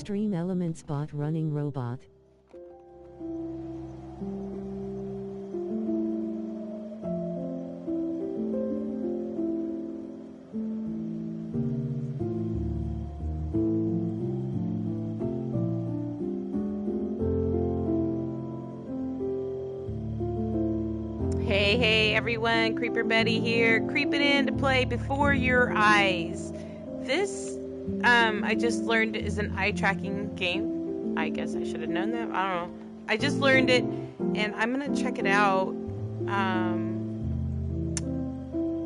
Extreme Elements Bot Running Robot. Hey everyone, CreeperBetty here, creeping in to play Before Your Eyes. This, I just learned is an eye tracking game. I guess I should have known that. I don't know. I just learned it, and I'm gonna check it out.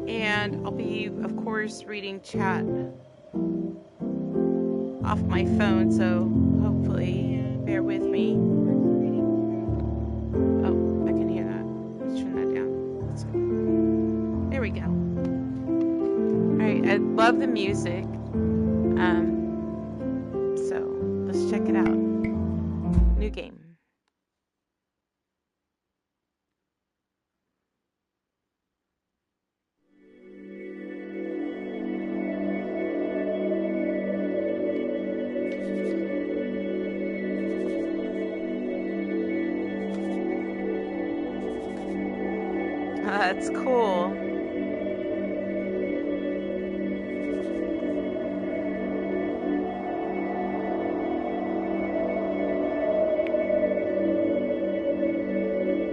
And I'll be, of course, reading chat off my phone, so hopefully bear with me. Oh, I can hear that. Let's turn that down. There we go. Alright, I love the music. So let's check it out. New game. That's cool.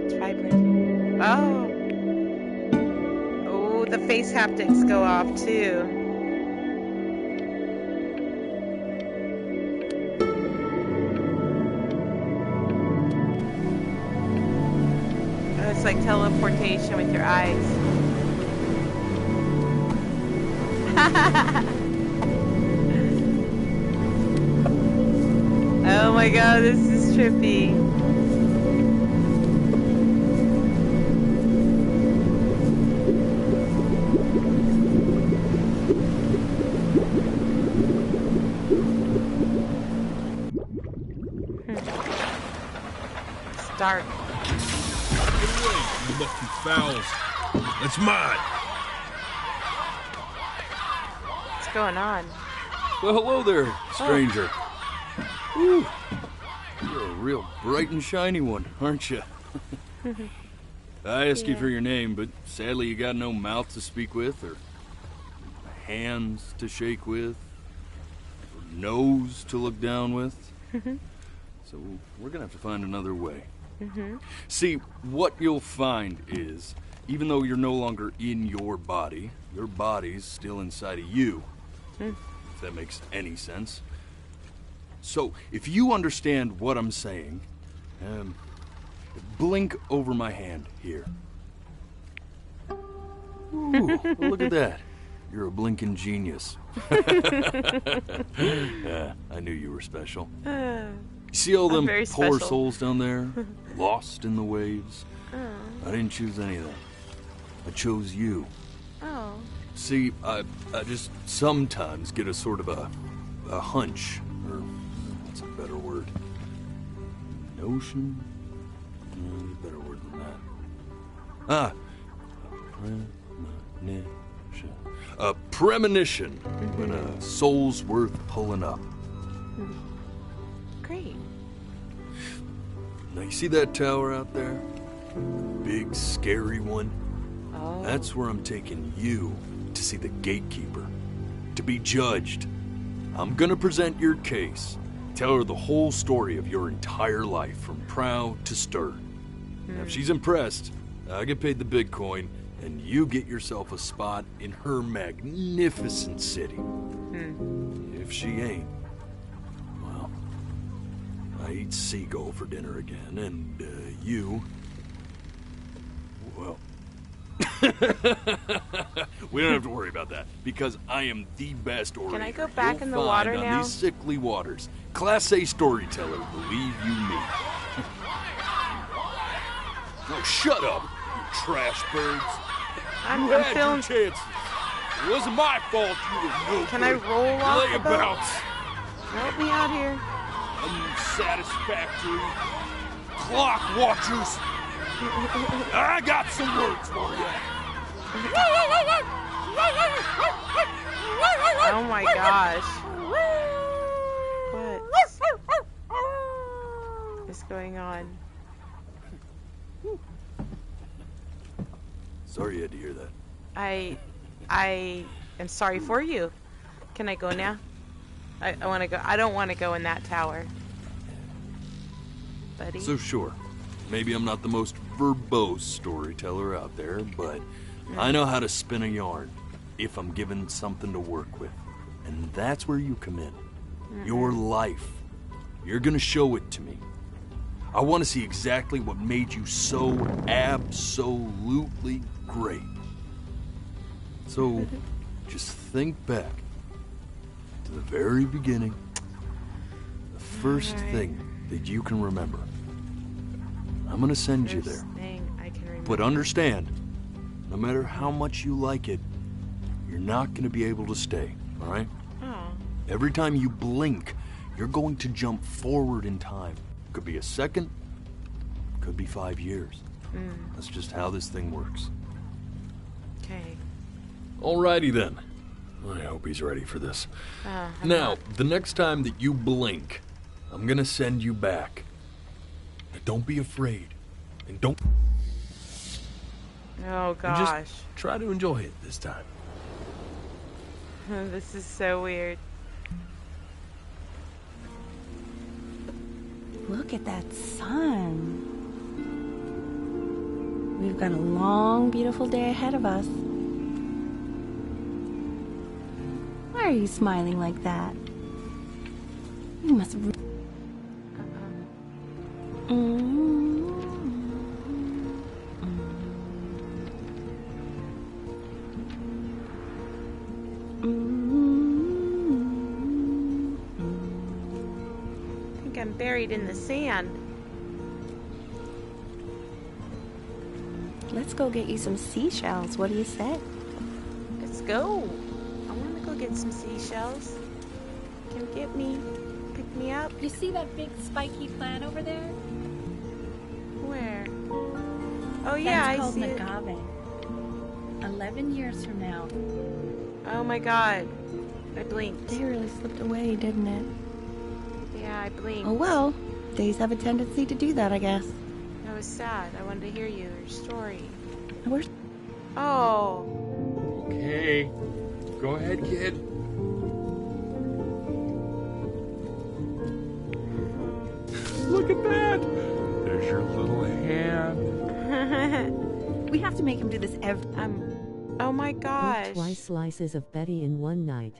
It's vibrant. Oh. Oh, the face haptics go off too. It's like teleportation with your eyes. Oh my god, this is trippy. It's dark. You lucky fowls. It's mine. What's going on? Well, hello there, stranger. Whew. You're a real bright and shiny one, aren't you? I asked you for your name, but sadly you got no mouth to speak with, or hands to shake with, or nose to look down with. So we're gonna have to find another way. See, what you'll find is, even though you're no longer in your body's still inside of you. If that makes any sense. So, if you understand what I'm saying, blink over my hand here. Ooh, look at that. You're a blinking genius. Yeah, I knew you were special. See all them poor souls down there, lost in the waves? I didn't choose any of them. I chose you. Oh. See, I just sometimes get a sort of a hunch, or what's a better word? Notion? No, better word than that. Premonition. A premonition when a soul's worth pulling up. Great. Now you see that tower out there? Big, scary one? Oh. That's where I'm taking you to see the gatekeeper, to be judged. I'm gonna present your case, tell her the whole story of your entire life, from prow to stern. Now, if she's impressed, I get paid the big coin, and you get yourself a spot in her magnificent city. If she ain't, well, I eat seagull for dinner again, and you, well, we don't have to worry about that, because I am the best orator. Can I go back you'll in the find water on now? These sickly waters. Class A storyteller, believe you me. Oh, shut up, you trash birds. I'm had feeling. your chances. It wasn't my fault you were no Can good. I roll off the boat? Layabouts. Help me out here. Unsatisfactory clock watchers. I got some words for you. Oh my gosh. What? is going on. Sorry you had to hear that. I am sorry for you. Can I go now? I want to go. I don't want to go in that tower. Buddy. So sure, maybe I'm not the most verbose storyteller out there, but I know how to spin a yarn if I'm given something to work with. And that's where you come in. Your life. You're gonna show it to me. I want to see exactly what made you so absolutely great. So, just think back to the very beginning, the first thing that you can remember. I'm gonna send you there. Thing I can remember. But understand, no matter how much you like it, you're not gonna be able to stay, all right? Oh. Every time you blink, you're going to jump forward in time. Could be a second, could be 5 years. That's just how this thing works. Okay. Alrighty then. I hope he's ready for this. Now, the next time that you blink, I'm gonna send you back. Now, don't be afraid. And don't... Oh And gosh. just try to enjoy it this time. This is so weird. Look at that sun. We've got a long, beautiful day ahead of us. Why are you smiling like that? You must... I think I'm buried in the sand. Let's go get you some seashells. What do you say? Let's go. I want to go get some seashells. Can you get me? Pick me up? You see that big spiky plant over there? Where? Oh yeah, That's I called see it. agave. 11 years from now. Oh my god. I blinked. Day really slipped away, didn't it? Yeah, I blinked. Oh well, days have a tendency to do that, I guess. That was sad. I wanted to hear your story. Where's... Oh. Okay. Go ahead, kid. Look at that! There's your little hand. We have to make him do this every... Oh my Eat gosh. twice slices of Betty in one night.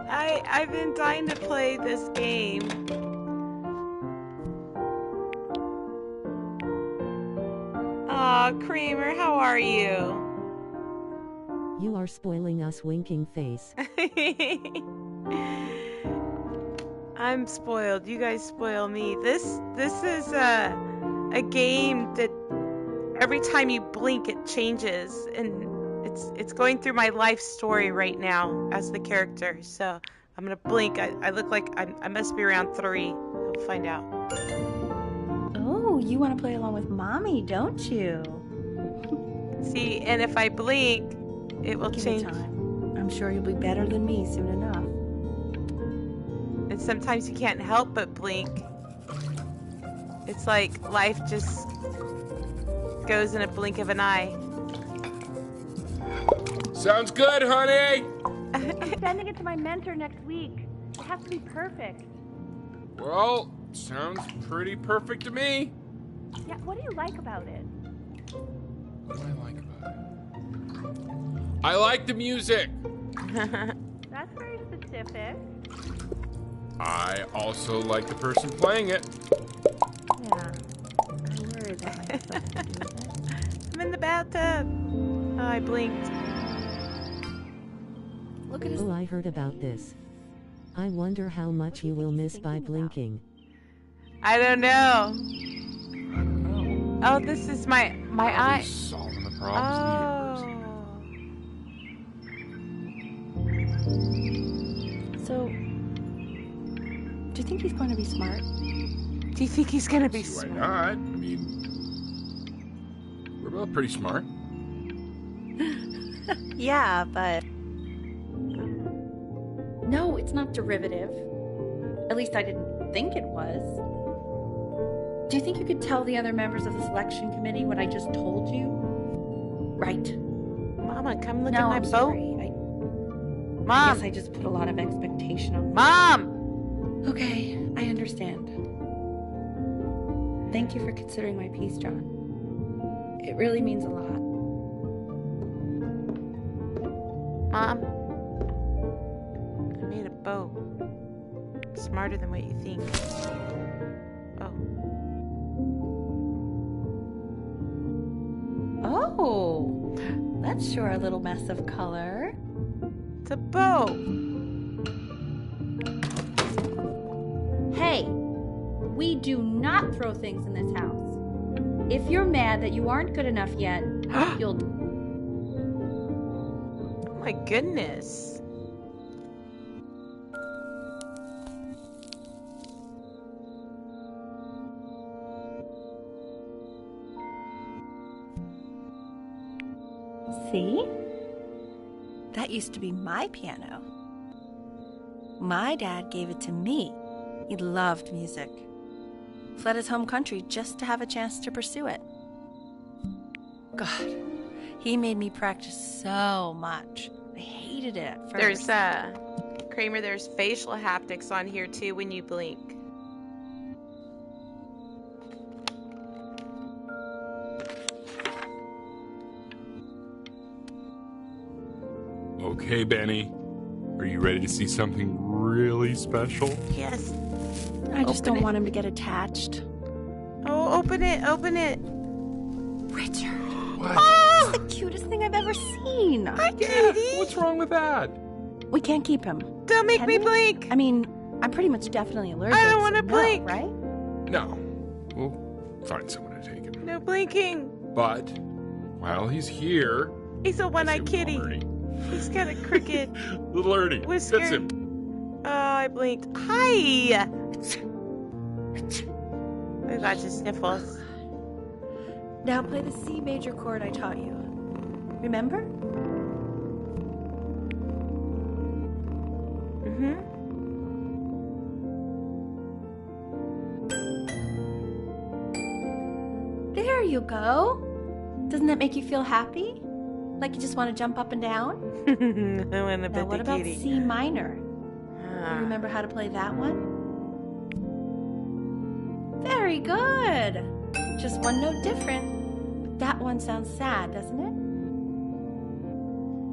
I've been dying to play this game. Aw, Creamer, how are you? You are spoiling us, winking face. I'm spoiled. You guys spoil me. This is a game that every time you blink it changes, and it's going through my life story right now as the character. So I'm gonna blink. I look like I must be around 3. We'll find out. Oh, you want to play along with Mommy, don't you? See, and if I blink, it will Give change. it time. I'm sure you'll be better than me soon enough. And sometimes you can't help but blink. It's like life just goes in a blink of an eye. Sounds good, honey! I'm sending it to my mentor next week. It has to be perfect. Well, sounds pretty perfect to me. Yeah, what do you like about it? What do I like about it? I like the music. That's very specific. I also like the person playing it. Yeah. I worry that might have something to do with it. I'm in the bathtub. Oh, I blinked. Look at his... Oh, I heard about this. I wonder how much you will miss by blinking. I don't know. I don't know. Oh, this is my Probably eye. solving the problems of the universe. So, do you think he's going to be smart? Do you think he's gonna be See why smart? not? I mean, we're both pretty smart. Yeah, but... No, it's not derivative. At least I didn't think it was. Do you think you could tell the other members of the selection committee what I just told you? Right. Mama, come look at No, my I'm boat. sorry. I Mom! guess I just put a lot of expectation on Mom! Okay, I understand. Thank you for considering my piece, John. It really means a lot. Mom, I made a boat. Smarter than what you think. Oh, that's sure a little mess of color. It's a boat. Hey, we do not throw things in this house. If you're mad that you aren't good enough yet, you'll... Oh my goodness. See? That used to be my piano. My dad gave it to me. He loved music. Fled his home country just to have a chance to pursue it. God, he made me practice so much. I hated it at first. There's, Kramer, there's facial haptics on here too when you blink. Okay, Benny. Are you ready to see something really special? Yes. I just Open don't it. want him to get attached. Oh, open it, open it. Richard. What? It's the cutest thing I've ever seen. Hi, Katie. What's wrong with that? We can't keep him. Don't make Can me we? blink. I mean, I'm pretty much definitely allergic. I don't wanna so no, blink. right? No. We'll find someone to take him. No blinking. But while he's here, He's a I one-eyed see kitty. little Ernie. He's got a crooked Little Ernie. whisker. That's him. Oh, I blinked. Hi. I got your sniffles. Now play the C major chord I taught you. Remember? Mm-hmm. There you go. Doesn't that make you feel happy? Like you just want to jump up and down? I want to Now bet what the about kitty. C minor? Ah. You remember how to play that one? Very good. Just one note different. That one sounds sad, doesn't it?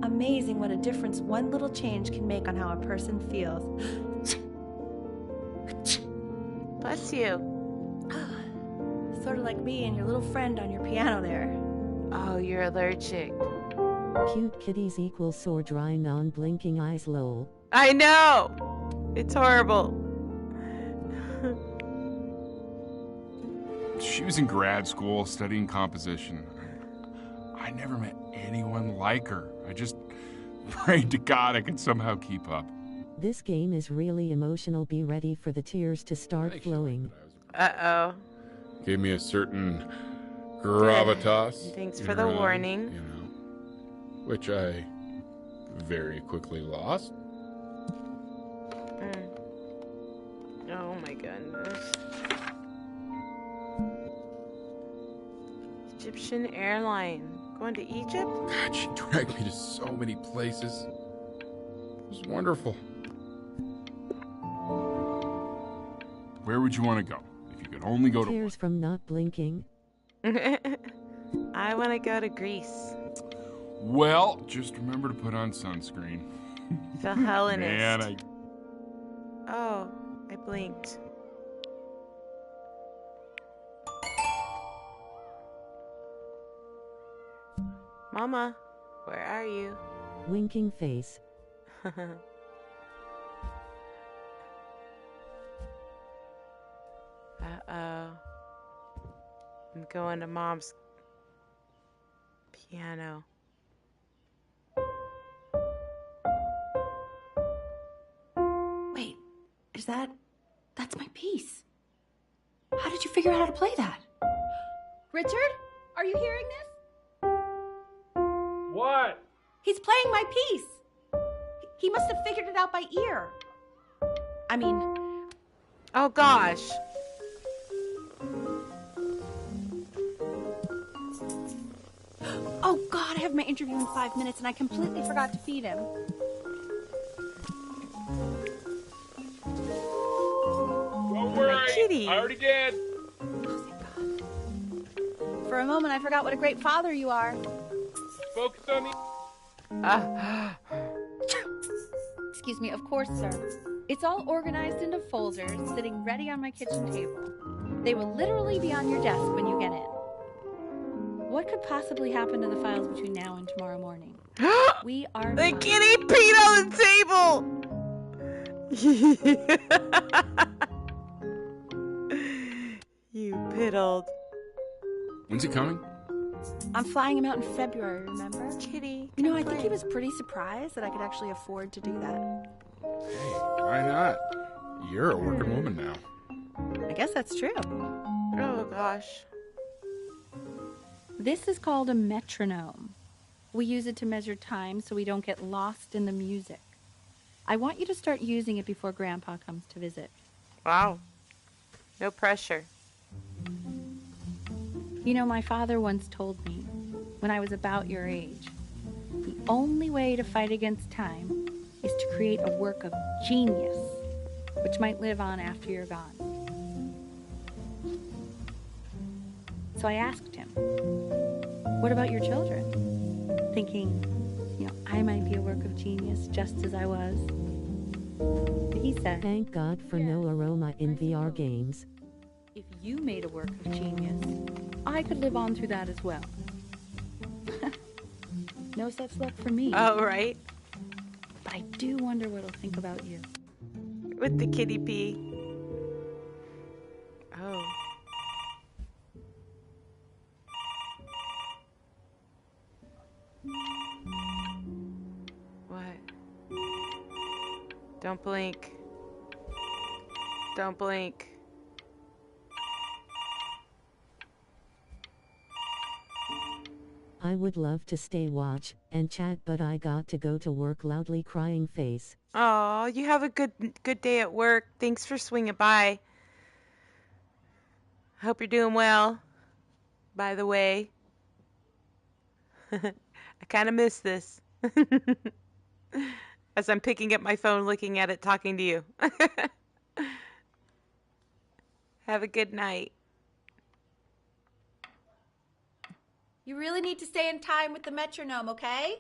Amazing what a difference one little change can make on how a person feels. Bless you. Sort of like me and your little friend on your piano there. Oh, you're allergic. Cute kitties equals sore dry non-blinking eyes lol. I know. It's horrible. She was in grad school studying composition. I never met anyone like her. I just prayed to God I could somehow keep up. This game is really emotional. Be ready for the tears to start flowing. Uh-oh. Gave me a certain gravitas. Thanks in for the her eye, warning. You know, which I very quickly lost. Oh my goodness. Egyptian airline. Going to Egypt? God, she dragged me to so many places. It was wonderful. Where would you want to go? If you could only go to Tears from not blinking. I want to go to Greece. Well, just remember to put on sunscreen. The Hellenist. Man, Oh, I blinked. Mama, where are you? Winking face. Uh-oh. I'm going to Mom's piano. Wait, that's my piece. How did you figure out how to play that? Richard, are you hearing this? What? He's playing my piece. He must have figured it out by ear. I mean, Oh gosh. have my interview in 5 minutes and I completely forgot to feed him. Don't worry, kitty. I already did. Oh, thank God. For a moment, I forgot what a great father you are. Focus on the... Excuse me, of course, sir. It's all organized into folders, sitting ready on my kitchen table. They will literally be on your desk when you get in. What could possibly happen to the files between now and tomorrow morning? We are The fine. kitty peed on the table! You piddled. When's he coming? I'm flying him out in February, remember? Kitty. You know, I think he was pretty surprised that I could actually afford to do that. Hey, why not? You're a working woman now. I guess that's true. Oh, gosh. This is called a metronome. We use it to measure time so we don't get lost in the music. I want you to start using it before Grandpa comes to visit. Wow. No pressure. You know, my father once told me, when I was about your age, the only way to fight against time is to create a work of genius, which might live on after you're gone. So I asked him, what about your children? Thinking, you know, I might be a work of genius just as I was. He said, Thank God for no aroma in VR games. if you made a work of genius, I could live on through that as well. No such luck for me. Oh, right. But I do wonder what he'll think about you. With the kitty pee. Oh. What? Don't blink. Don't blink. I would love to stay watch and chat, but I got to go to work. Loudly crying face. Oh, you have a good day at work. Thanks for swinging by. Hope you're doing well. By the way, I kind of miss this. As I'm picking up my phone, looking at it, talking to you. Have a good night. You really need to stay in time with the metronome, okay?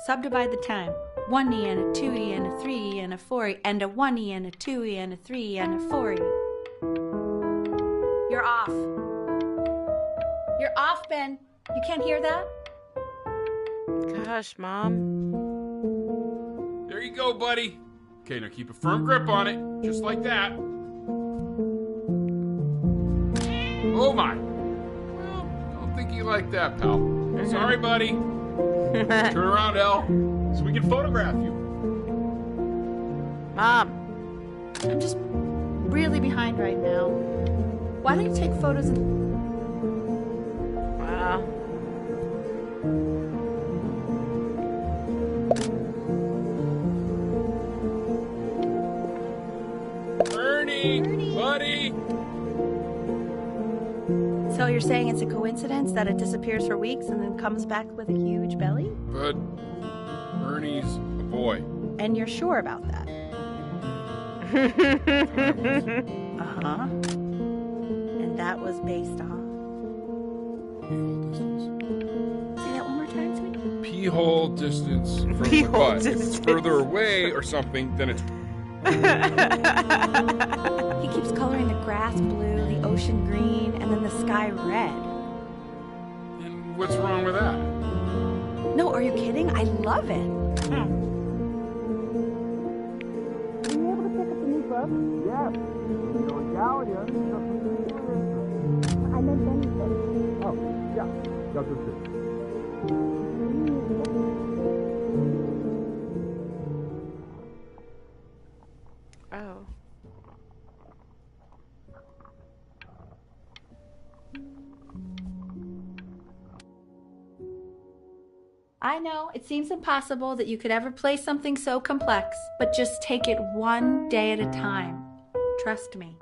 Subdivide the time. 1E and a 2E and a 3E and a 4E and a 1E and a 2E and a 3E and a 4E. You're off. You're off, Ben. You can't hear that? Gosh, Mom. There you go, buddy. Okay, now keep a firm grip on it, just like that. Oh my. Well, I don't think you like that, pal. Sorry, buddy. Turn around, Elle, so we can photograph you. Mom. I'm just really behind right now. Why don't you take photos and... Wow. Ernie, buddy. So you're saying it's a coincidence that it disappears for weeks and then comes back with a huge belly? But Ernie's a boy. And you're sure about that? Uh-huh. And that was based on... Pee-hole distance. Say that one more time, sweetie. Pee-hole distance from the Pee-hole butt. If distance. it's further away or something, then it's... He keeps coloring the grass blue, the ocean green, and then the sky red. And what's wrong with that? No, are you kidding? I love it. Oh. I know, it seems impossible that you could ever play something so complex, but just take it one day at a time. Trust me.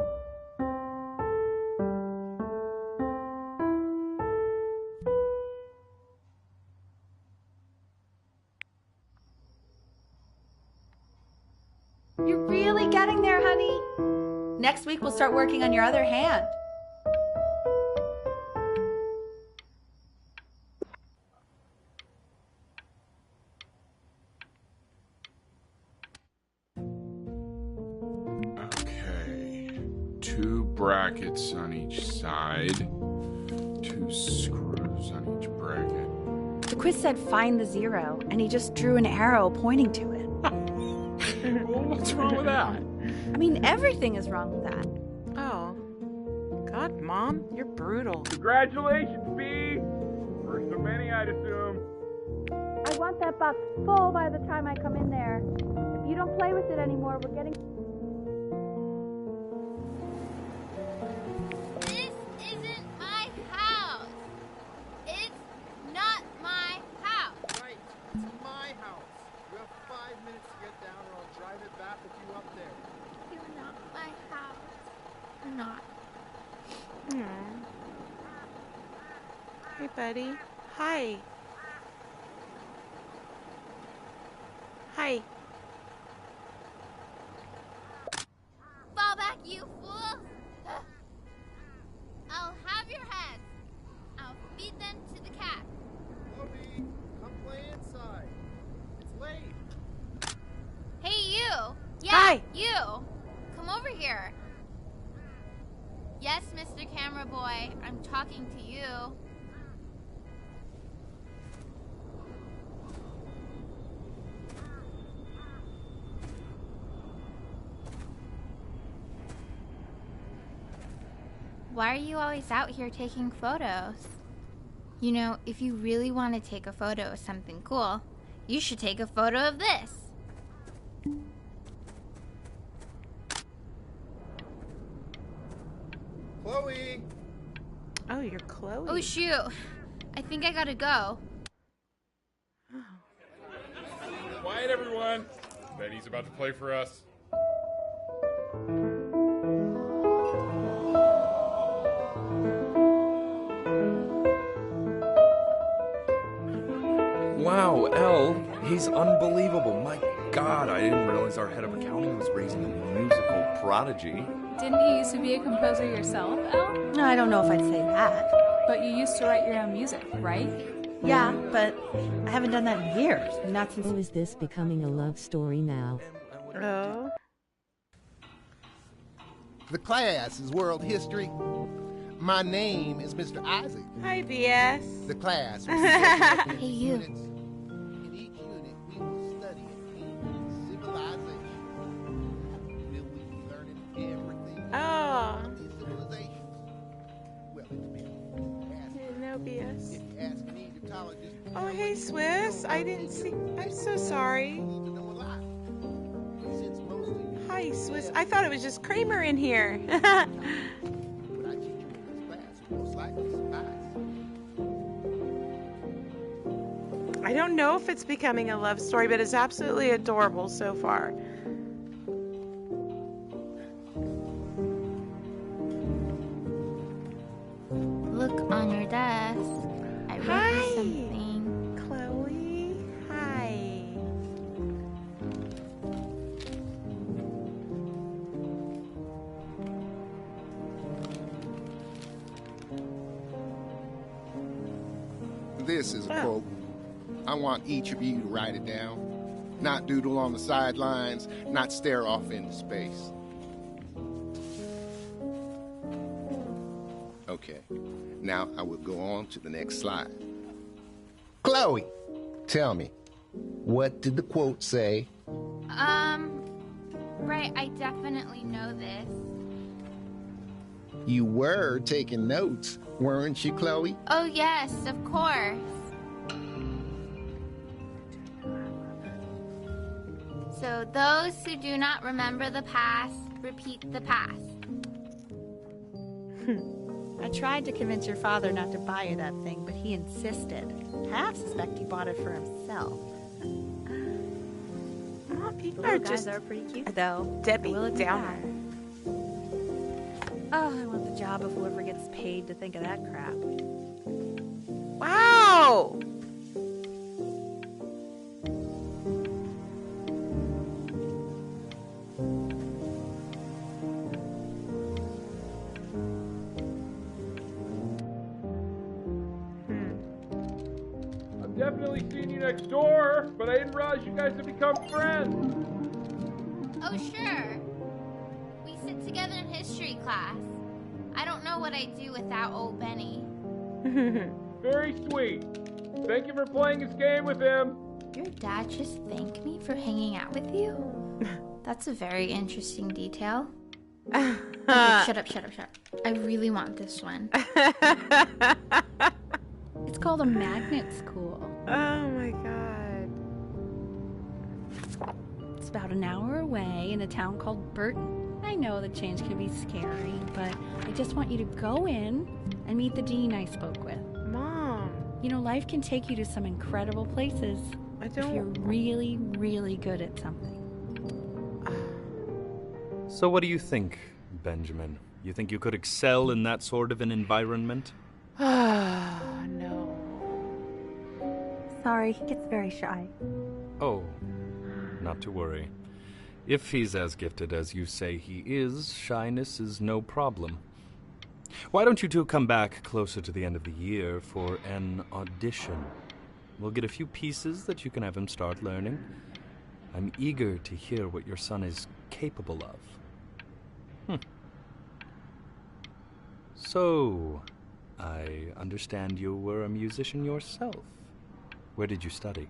getting there, honey. Next week we'll start working on your other hand. Okay. 2 brackets on each side. 2 screws on each bracket. The quiz said find the 0, and he just drew an arrow pointing to it. Well, what's wrong with that? I mean, everything is wrong with that. Oh. God, Mom, you're brutal. Congratulations, B! First of many, I'd assume. I want that box full by the time I come in there. If you don't play with it anymore, we're getting... This isn't my house. It's not my house. Right, it's my house. You have 5 minutes to get down or I'll drive it back with you up there. You're not my house. You're not. Hey, buddy. Hi. Hi. Fall back, you fool. I'll have your heads. I'll feed them to the cat. Chloe, come play inside. It's late. Hey, you. Yeah, Hi. you. Come over here. Yes, Mr. Camera Boy, I'm talking to you. Why are you always out here taking photos? You know, if you really want to take a photo of something cool, you should take a photo of this. Chloe! Oh, you're Chloe. Oh, shoot. I think I gotta go. Quiet, everyone. Betty's about to play for us. Wow, Elle, he's unbelievable. My God, I didn't realize our head of accounting was raising a musical prodigy. Didn't you used to be a composer yourself, Elle? I don't know if I'd say that. But you used to write your own music, right? Yeah, but I haven't done that in years. Not since... Oh, is this becoming a love story now? Oh. The class is world history. My name is Mr. Isaac. Hi, BS. The class will be broken up into Hey, you. units. In each unit, we will study ancient civilization. Will we be learning everything Oh. about these civilizations? Well, it depends. No BS. If you ask an Egyptologist, Oh, hey, Swiss. I didn't see. I'm so sorry. you need to know a lot. Since most of you Hi, Swiss. I thought it was just Kramer in here. what I teach you in this class will most likely suffice. I don't know if it's becoming a love story, but it's absolutely adorable so far. Look on your desk. I wrote Hi. you something. Chloe. Hi. This is a quote. I want each of you to write it down. Not doodle on the sidelines, not stare off into space. Okay, now I will go on to the next slide. Chloe, tell me, what did the quote say? Right, I definitely know this. You were taking notes, weren't you, Chloe? Oh, yes, of course. So those who do not remember the past, repeat the past. I tried to convince your father not to buy you that thing, but he insisted. Half suspect he bought it for himself. Oh, people Little are guys just are pretty cute, though. Debbie Will admit Downer. that. Oh, I want the job of whoever gets paid to think of that crap. Wow. definitely seen you next door, but I didn't realize you guys had become friends. Oh, sure. We sit together in history class. I don't know what I'd do without old Benny. Very sweet. Thank you for playing this game with him. Your dad just thanked me for hanging out with you? That's a very interesting detail. Okay, shut up. I really want this one. It's called a magnet school. Oh my god. It's about an hour away in a town called Burton. I know the change can be scary, but I just want you to go in and meet the dean I spoke with. Mom. You know, life can take you to some incredible places if you're really, really good at something. So what do you think, Benjamin? You think you could excel in that sort of an environment? No. Sorry, he gets very shy. Oh, not to worry. If he's as gifted as you say he is, shyness is no problem. Why don't you two come back closer to the end of the year for an audition? We'll get a few pieces that you can have him start learning. I'm eager to hear what your son is capable of. So, I understand you were a musician yourself. Where did you study?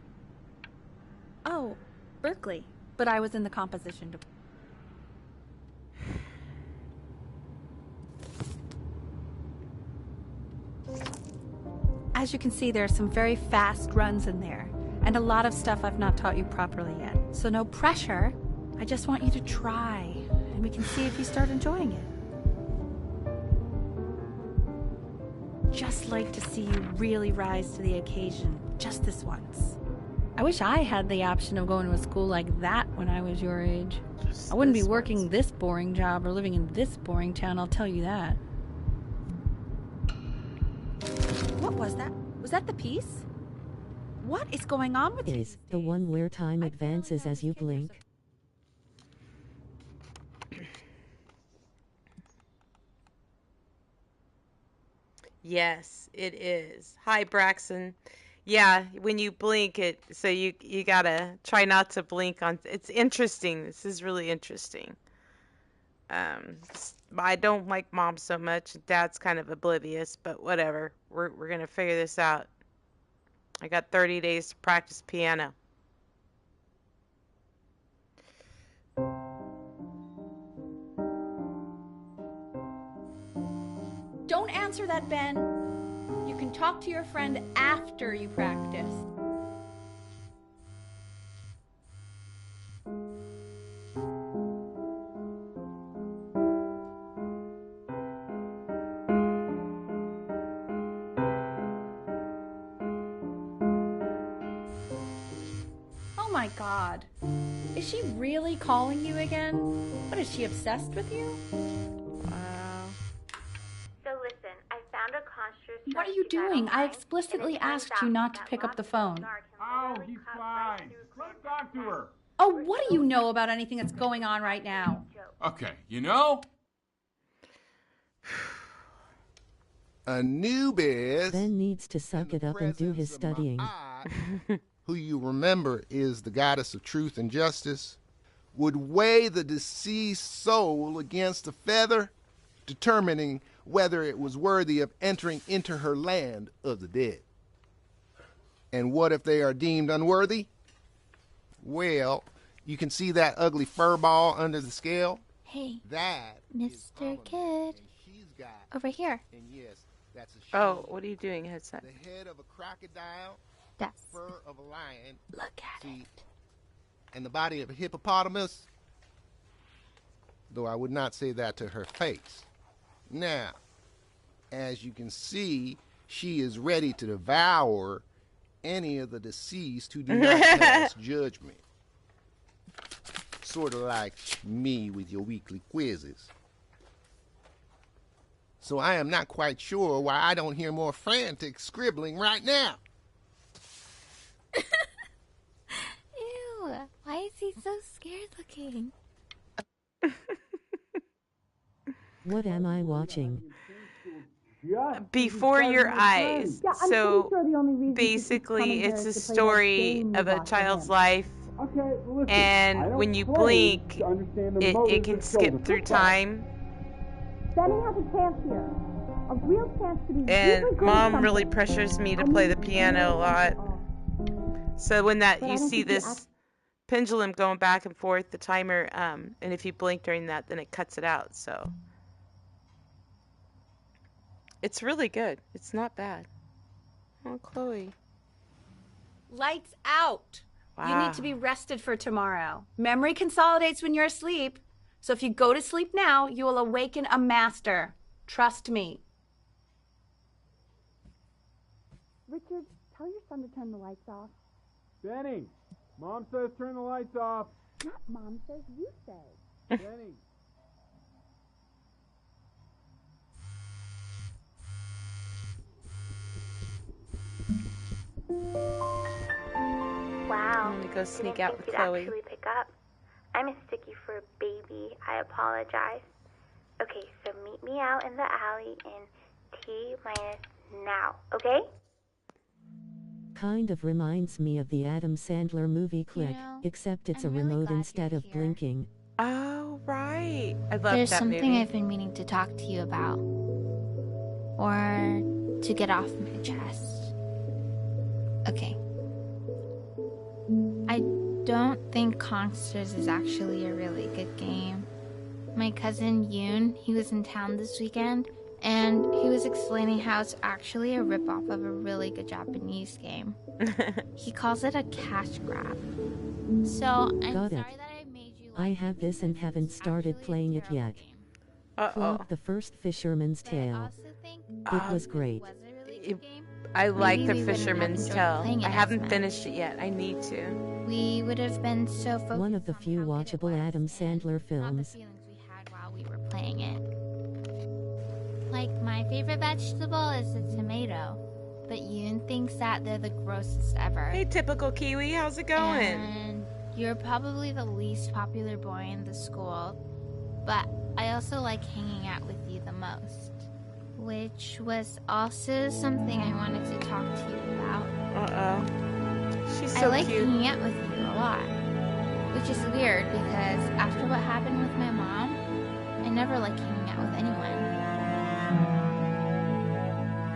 Oh, Berkeley. But I was in the composition department. As you can see, there are some very fast runs in there, and a lot of stuff I've not taught you properly yet. So no pressure. I just want you to try, and we can see if you start enjoying it. Just like to see you really rise to the occasion, just this once. I wish I had the option of going to a school like that when I was your age. I wouldn't be working this boring job or living in this boring town, I'll tell you that. What was that? Was that the piece? What is going on with Is the one where time advances as you blink? Yes, it is. Hi, Braxton. Yeah, when you blink it, so you gotta try not to blink on. It's interesting. This is really interesting. I don't like Mom so much. Dad's kind of oblivious, but whatever. We're gonna figure this out. I got 30 days to practice piano. Don't answer that, Ben. You can talk to your friend after you practice. Oh my God. Is she really calling you again? What, is she obsessed with you? What are you doing? I explicitly asked you not to pick up the phone. Oh, he's fine. Let's talk to her. Oh, what do you know about anything that's going on right now? Okay, you know? Anubis, Ben needs to suck it up and do his studying. who you remember is the goddess of truth and justice, would weigh the deceased soul against a feather, determining whether it was worthy of entering into her land of the dead. And what if they are deemed unworthy? Well, you can see that ugly fur ball under the scale? Hey, that Mr. Kid. Over here. And yes, that's a Oh, what are you doing, headset? the head of a crocodile, That's. fur of a lion, Look at it. and the body of a hippopotamus, though I would not say that to her face. Now, as you can see, she is ready to devour any of the deceased who do not pass judgment. Sort of like me with your weekly quizzes. So I am not quite sure why I don't hear more frantic scribbling right now. Ew. Why is he so scared looking? What am I watching? before your eyes. Yeah, I'm So pretty sure the only reason basically, it's a story of a child's life. And when you blink, it can skip through time. Benny has a chance here. A real chance to be And really good Mom at really something. pressures me to play the piano a lot. So when you see this pendulum going back and forth, the timer, and if you blink during that, then it cuts it out. So it's really good. It's not bad. Oh, Chloe. Lights out. You Wow. need to be rested for tomorrow. Memory consolidates when you're asleep. So if you go to sleep now, you will awaken a master. Trust me. Richard, tell your son to turn the lights off. Benny, Mom says turn the lights off. Not Mom says, you say. Benny. Wow. I'm gonna go sneak out with you'd Chloe. actually pick up. I'm a sticky for a baby. I apologize. Okay, so meet me out in the alley in T-minus now, okay? Kind of reminds me of the Adam Sandler movie Click, except it's a remote instead of blinking. Oh, right. I love There's that something movie. I've been meaning to talk to you about. Or to get off my chest. Okay. I don't think Consters is actually a really good game. My cousin Yoon, he was in town this weekend, and he was explaining how it's actually a ripoff of a really good Japanese game. He calls it a cash grab. So, I'm Got sorry it. that I made you I have this and haven't started playing it yet. Flock the first Fisherman's Tale. It was great. I like Maybe the we wouldn't have Fisherman's enjoyed Tale. playing it I as haven't much. finished it yet. I need to. We would have been so focused One of the few watchable Adam Sandler films. while we were playing it. Like, my favorite vegetable is the tomato, but Yoon thinks that they're the grossest ever. Hey, typical Kiwi, how's it going? And you're probably the least popular boy in the school, but I also like hanging out with you the most. Which was also something I wanted to talk to you about. Uh-oh. She's I so like cute. hanging out with you a lot. Which is weird because after what happened with my mom, I never like hanging out with anyone.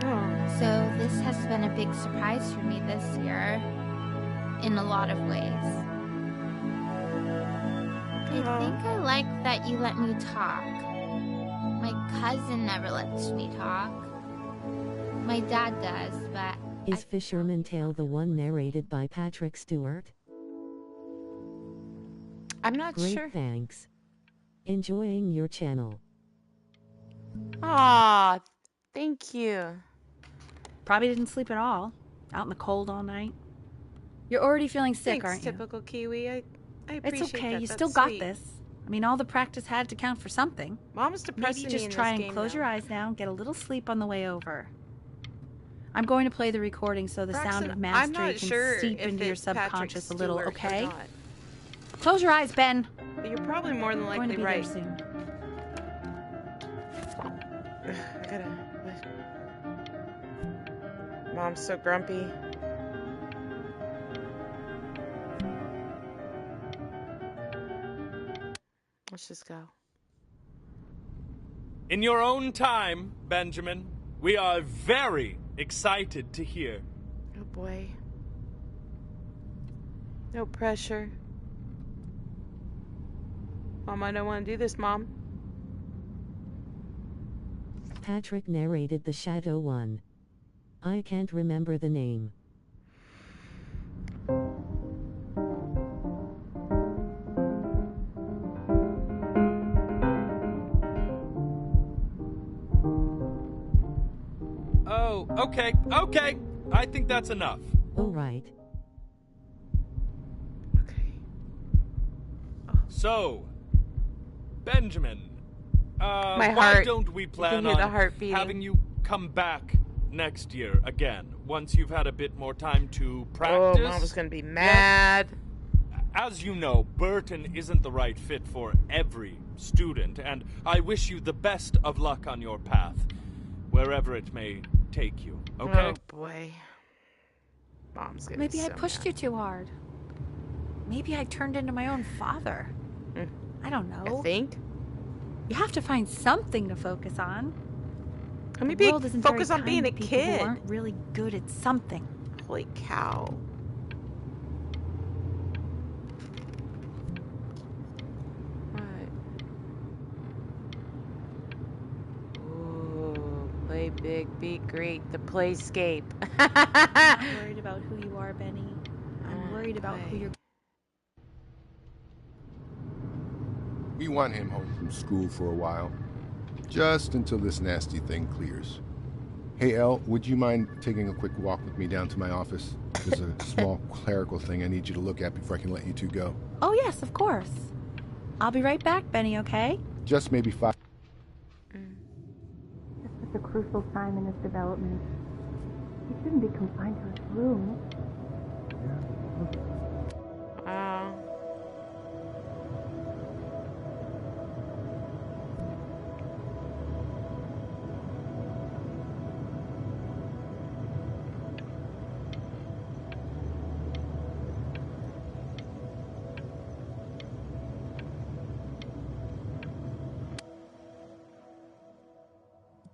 Oh. So this has been a big surprise for me this year, in a lot of ways. I think I like that you let me talk. My cousin never lets me talk. My dad does, but Is Fisherman Tale the one narrated by Patrick Stewart? I'm not Great, sure. thanks. Enjoying your channel. Aw, thank you. Probably didn't sleep at all. Out in the cold all night. You're already feeling sick, Thanks, aren't you? typical Kiwi. I appreciate It's okay. that. You That's still got sweet. this. I mean, all the practice had to count for something. Mom's depressing Maybe me just in try this and game, close though. your eyes now and get a little sleep on the way over. I'm going to play the recording so the sound Braxton, of I'm mastery not can sure seep if into your it's Patrick subconscious a little, Stewart or okay? not. Close your eyes, Ben. But you're probably more than I'm going likely to be right. there soon. I gotta. Mom's so grumpy. Let's just go. In your own time, Benjamin, we are very excited to hear. Oh boy. No pressure. Mom, I don't want to do this, Mom. Patrick narrated The Shadow one. I can't remember the name. Oh, okay. I think that's enough. Oh, right. So, Benjamin, My why heart. don't we You plan can hear the on heart beating. having you come back next year again, once you've had a bit more time to practice? Oh, Mom was gonna be mad. As you know, Burton isn't the right fit for every student, and I wish you the best of luck on your path. wherever it may take you, okay? Oh, boy. Mom's gonna Maybe be I so pushed mad. you too hard. Maybe I turned into my own father. I don't know. I think. You have to find something to focus on. Maybe the world isn't focus very on being kind a to people kid. who aren't really good at something. Holy cow. Play big, be great, the playscape. I'm worried about who you are, Benny. I'm worried about who you're... We want him home from school for a while. Just until this nasty thing clears. Hey, Elle, would you mind taking a quick walk with me down to my office? There's a small clerical thing I need you to look at before I can let you two go. Oh, yes, of course. I'll be right back, Benny, okay? Just maybe 5... It's a crucial time in his development. He shouldn't be confined to his room.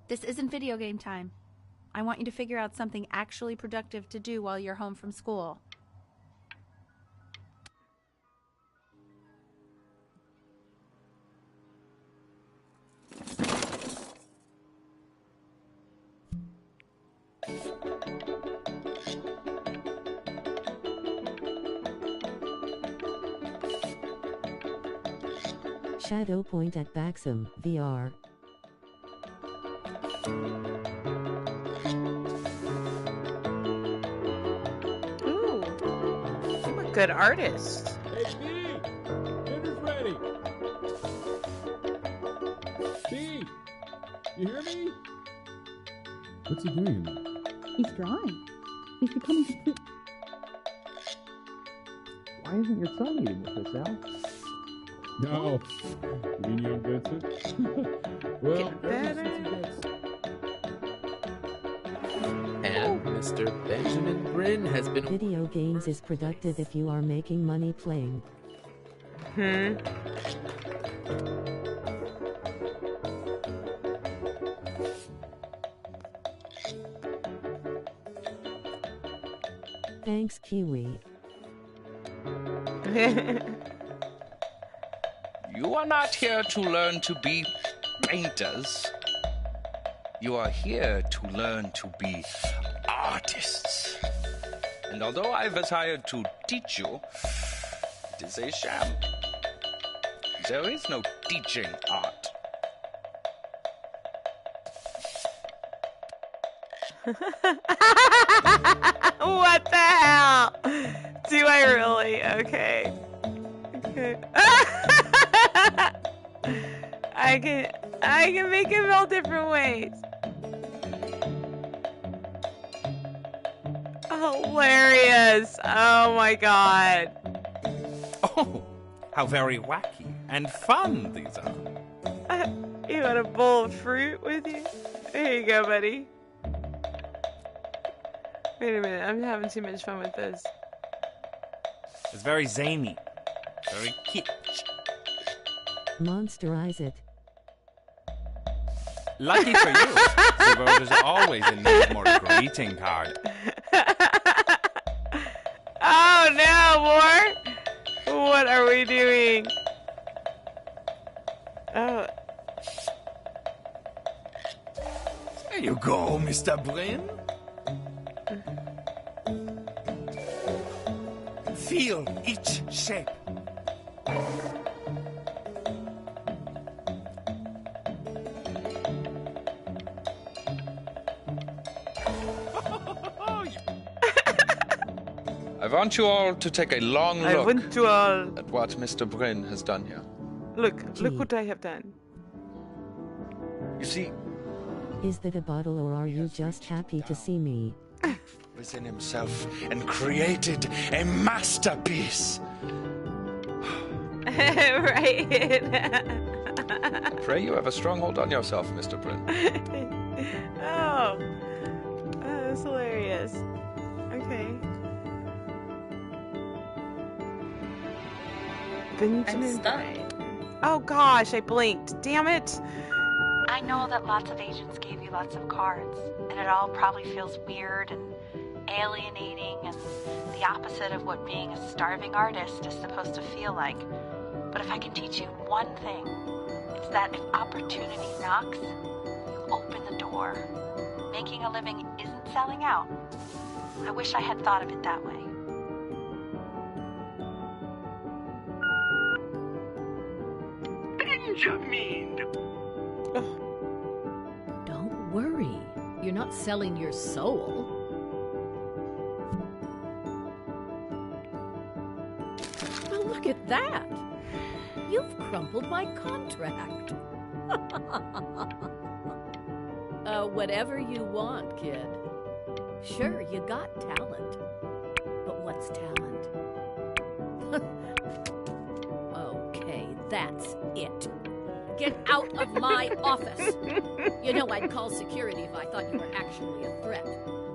This isn't video game time. I want you to figure out something actually productive to do while you're home from school. Shadow point at Baxham, VR. Ooh, I'm a good artist. Hey, Steve! Dinner's ready! Steve! You hear me? What's he doing? He's drawing. He's becoming complete. Why isn't your son eating with us, Al? No. You mean young Vincent? Well, ever since he gets... And Mr. Benjamin Bryn has been... Video games is productive if you are making money playing. Thanks, Kiwi. You are not here to learn to be painters. You are here to learn to be artists. And although I was hired to teach you, it is a sham. There is no teaching art. What the hell? Do I really? Okay. Okay. I can make him all different ways. Hilarious. Oh my god. Oh, how very wacky and fun these are. You want a bowl of fruit with you? Here you go, buddy. Wait a minute, I'm having too much fun with this. It's very zany. Very kitsch. Monsterize it. Lucky for you, the world is always in need of more greeting card. Oh no, more? What are we doing? Oh. There you go, Mr. Bryn. Feel each shape. I want you all to take a long look at what Mr. Bryn has done here. Look what I have done. You see, Is that a bottle or are you just happy to see me? within himself and created a masterpiece. Right. I pray you have a stronghold on yourself, Mr. Bryn. Oh, that's hilarious. Okay. Benjamin. Oh gosh, I blinked. Damn it. I know that lots of agents gave you lots of cards, and it all probably feels weird and alienating and the opposite of what being a starving artist is supposed to feel like. But if I can teach you one thing, it's that if opportunity knocks, you open the door. Making a living isn't selling out. I wish I had thought of it that way. Benjamin! Don't worry. You're not selling your soul. Well, look at that. You've crumpled my contract. Whatever you want, kid. Sure, you got talent. But what's talent? Okay, that's it. Get out of my office. You know I'd call security if I thought you were actually a threat.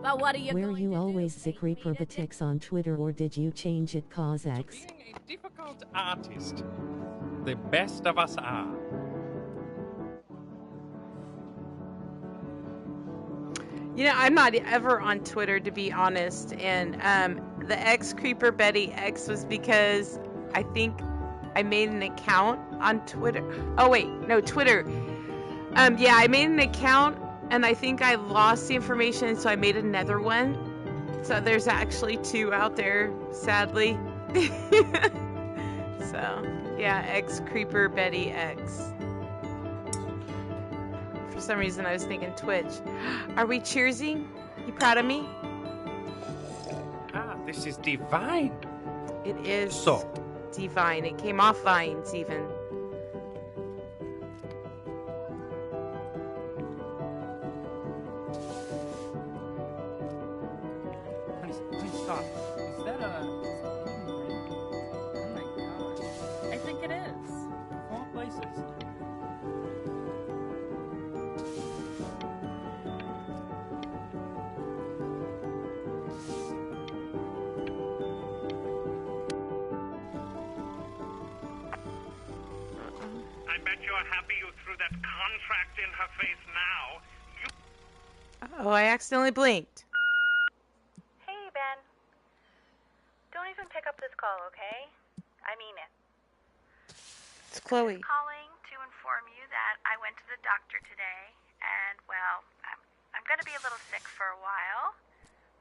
But what are you Were you always the CreeperBetty on Twitter, or did you change it cause X? Being a difficult artist, the best of us are. You know, I'm not ever on Twitter, to be honest, and the X CreeperBetty X was because I think I made an account on Twitter. Oh wait, no, Twitter. Yeah, I made an account, and I think I lost the information, so I made another one. So there's actually two out there, sadly. So yeah, X CreeperBetty X. For some reason, I was thinking Twitch. Are we cheersing? You proud of me? Ah, this is divine. It is So, divine. It came off vines, even. please stop. Is that a... Oh my gosh. I think it is. Of all places. I bet you're happy you threw that contract in her face now. Oh, I accidentally blinked. Hey, Ben. Don't even pick up this call, okay? I mean it. It's Chloe. I'm calling to inform you that I went to the doctor today, and, well, I'm going to be a little sick for a while,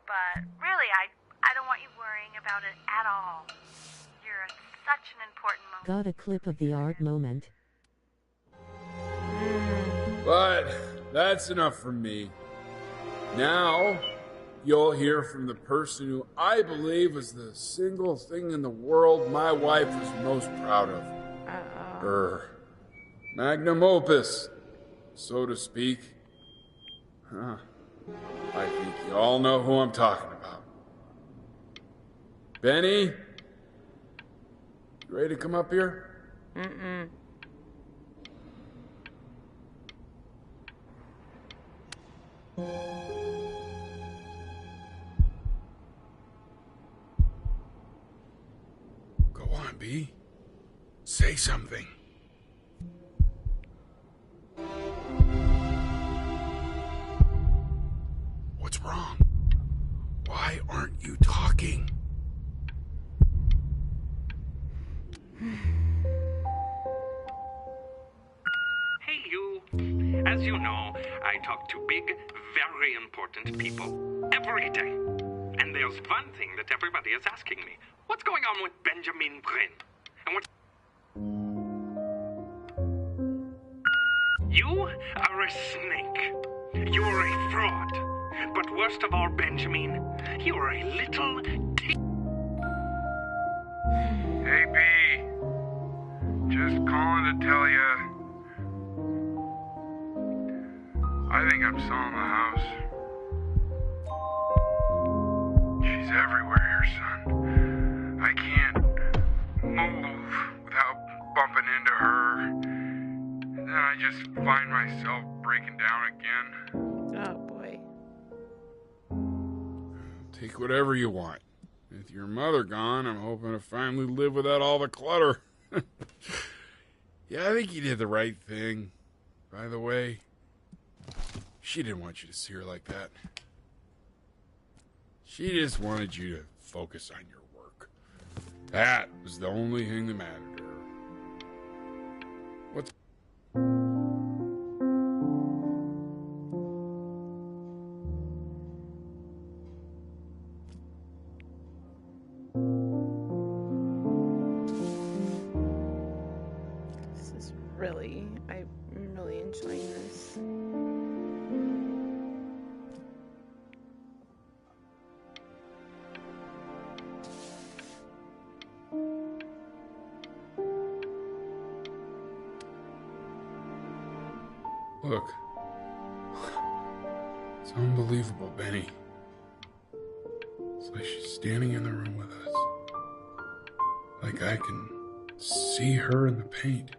but really, I don't want you worrying about it at all. You're at such an important moment. Got a clip of the art moment. But that's enough from me. Now, you'll hear from the person who I believe was the single thing in the world my wife was most proud of. Her magnum opus, so to speak. I think you all know who I'm talking about. Benny? You ready to come up here? Mm-mm. Go on, B. Say something. What's wrong? Why aren't you talking? Hey, you. As you know, I talk to big, very important people every day. And there's one thing that everybody is asking me. What's going on with Benjamin Brin? And what... You are a snake. You're a fraud. But worst of all, Benjamin, you're a little... Hey, B. Just calling to tell you... I think I'm selling the house. She's everywhere here, son. I can't move without bumping into her. And then I just find myself breaking down again. Oh, boy. Take whatever you want. With your mother gone, I'm hoping to finally live without all the clutter. Yeah, I think you did the right thing. By the way, she didn't want you to see her like that. She just wanted you to focus on your work. That was the only thing that mattered to her. What's... I'm really enjoying this. Look. It's unbelievable, Benny. It's like she's standing in the room with us. Like I can see her in the paint.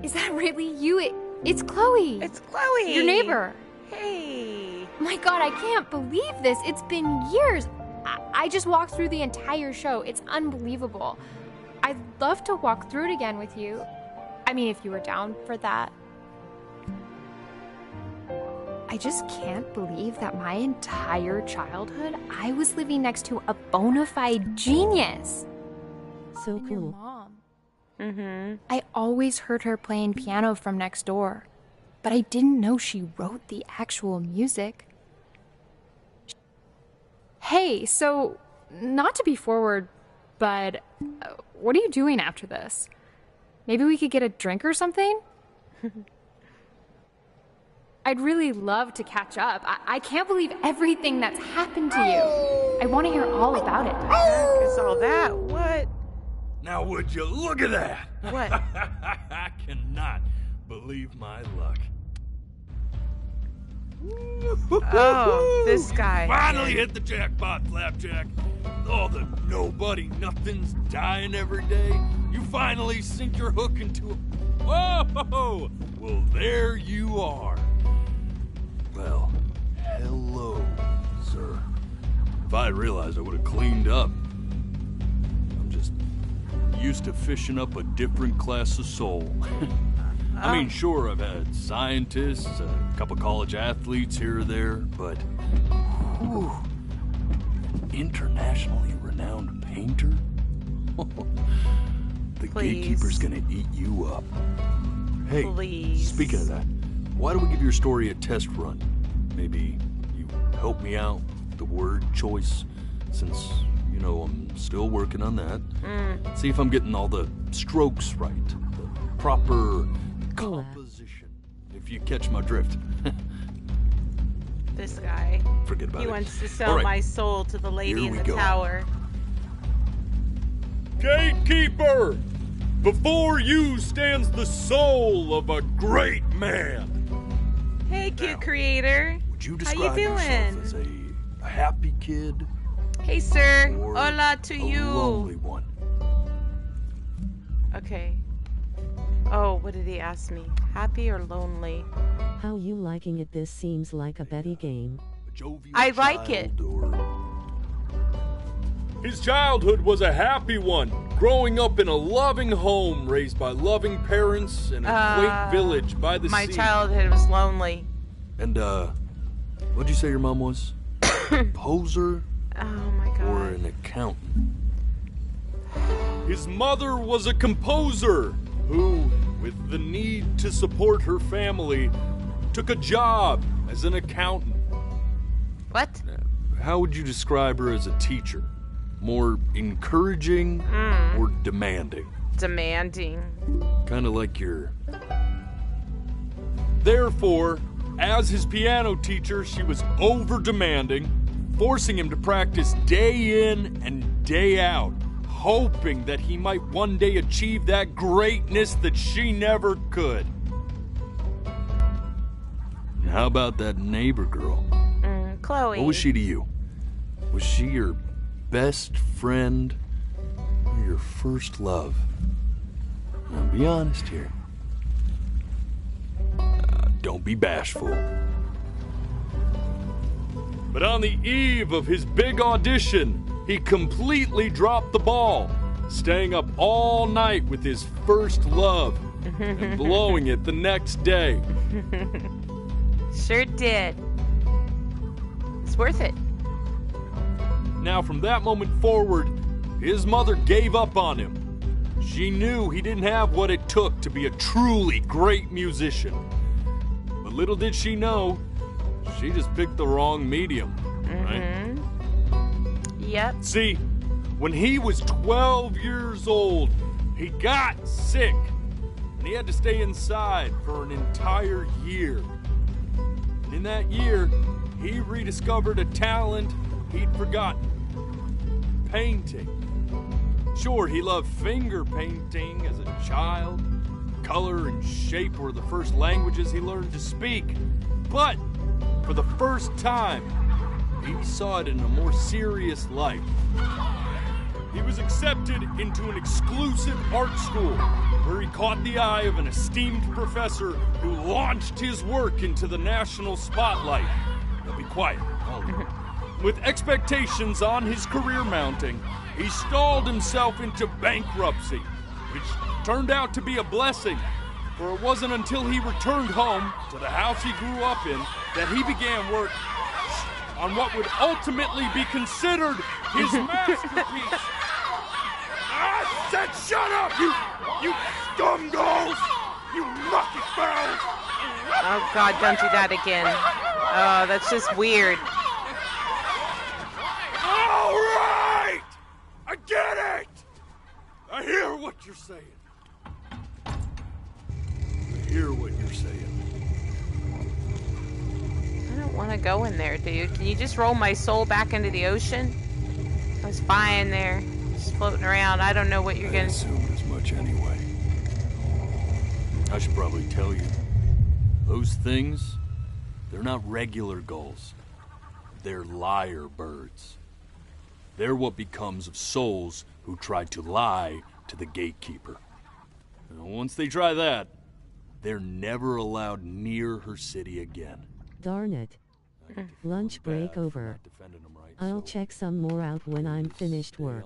Is that really you? It's Chloe. It's Chloe. Your neighbor. Hey. My God, I can't believe this. It's been years. I just walked through the entire show. It's unbelievable. I'd love to walk through it again with you. I mean, if you were down for that. I just can't believe that my entire childhood, I was living next to a bona fide genius. So cool. Your mom. Mm-hmm. I always heard her playing piano from next door, but I didn't know she wrote the actual music. Hey, so, not to be forward, but what are you doing after this? Maybe we could get a drink or something? I'd really love to catch up. I can't believe everything that's happened to you. I want to hear all about it. Heck is all that? What? Now would you look at that? What? I cannot believe my luck. Oh, this guy. Finally hit the jackpot, Flapjack. All the nobody nothings dying every day. You finally sink your hook into a... Whoa! Well, there you are. Well, hello, sir. If I had realized, I would have cleaned up. I'm just used to fishing up a different class of soul. I mean, sure, I've had scientists, a couple college athletes here or there, but whew, an internationally renowned painter? The gatekeeper's gonna eat you up. Hey, please. Speaking of that, why don't we give your story a test run? Maybe you help me out with the word choice, since, you know, I'm still working on that. See if I'm getting all the strokes right, the proper composition, if you catch my drift. This guy. Forget about it. He wants to sell my soul to the lady in the tower. Gatekeeper! Before you stands the soul of a great man. Hey, cute creator. Would you How you describe yourself doing? as a happy kid? Hey, sir. Or Hola to a you. lonely one? Okay. Oh, what did he ask me? Happy or lonely? How you liking it? This seems like a Betty game. I like it. His childhood was a happy one, growing up in a loving home, raised by loving parents in a quaint village by the sea. My childhood was lonely. And, what'd you say your mom was? A composer? Oh my God. Or an accountant? His mother was a composer who, with the need to support her family, took a job as an accountant. What? How would you describe her as a teacher? More encouraging or demanding? Demanding. Kind of like your... Therefore, as his piano teacher, she was over-demanding, forcing him to practice day in and day out, hoping that he might one day achieve that greatness that she never could. And how about that neighbor girl? Chloe. What was she to you? Was she your best friend or your first love? Now, be honest here. Don't be bashful. But on the eve of his big audition, he completely dropped the ball, staying up all night with his first love and blowing it the next day. Sure did. It's worth it. Now, from that moment forward, his mother gave up on him. She knew he didn't have what it took to be a truly great musician. But little did she know, she just picked the wrong medium, right? Yep. See, when he was 12 years old, he got sick, and he had to stay inside for an entire year. And in that year, he rediscovered a talent he'd forgotten. Painting. Sure, he loved finger painting as a child. Color and shape were the first languages he learned to speak. But for the first time, he saw it in a more serious light. He was accepted into an exclusive art school where he caught the eye of an esteemed professor who launched his work into the national spotlight. Now be quiet. With expectations on his career mounting, he stalled himself into bankruptcy, which turned out to be a blessing, for it wasn't until he returned home to the house he grew up in that he began work on what would ultimately be considered his masterpiece. I said shut up, you scumballs! You mucky fowls! Oh God, don't do that again. Oh, that's just weird. All right! I get it! I hear what you're saying. I hear what you're saying. I don't want to go in there, dude. Can you just roll my soul back into the ocean? I was fine there, just floating around. I don't know what you're gonna assume as much anyway. I should probably tell you, those things, they're not regular gulls. They're lyre birds. They're what becomes of souls who try to lie to the gatekeeper. And once they try that, they're never allowed near her city again. Darn it. Lunch break over. I'll check some more out when I'm finished work.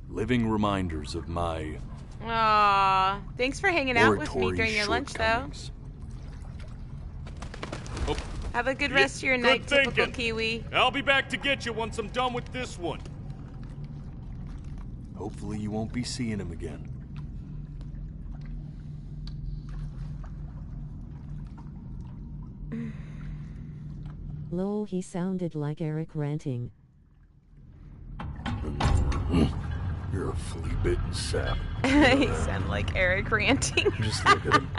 Living reminders of my Aw, thanks for hanging out with me during your lunch, though. Oh. Have a good rest of your night, typical thinking. Kiwi. I'll be back to get you once I'm done with this one. Hopefully you won't be seeing him again. Lol, he sounded like Eric ranting. You're a flea-bitten sap. He sounded like Eric ranting. Just look at him.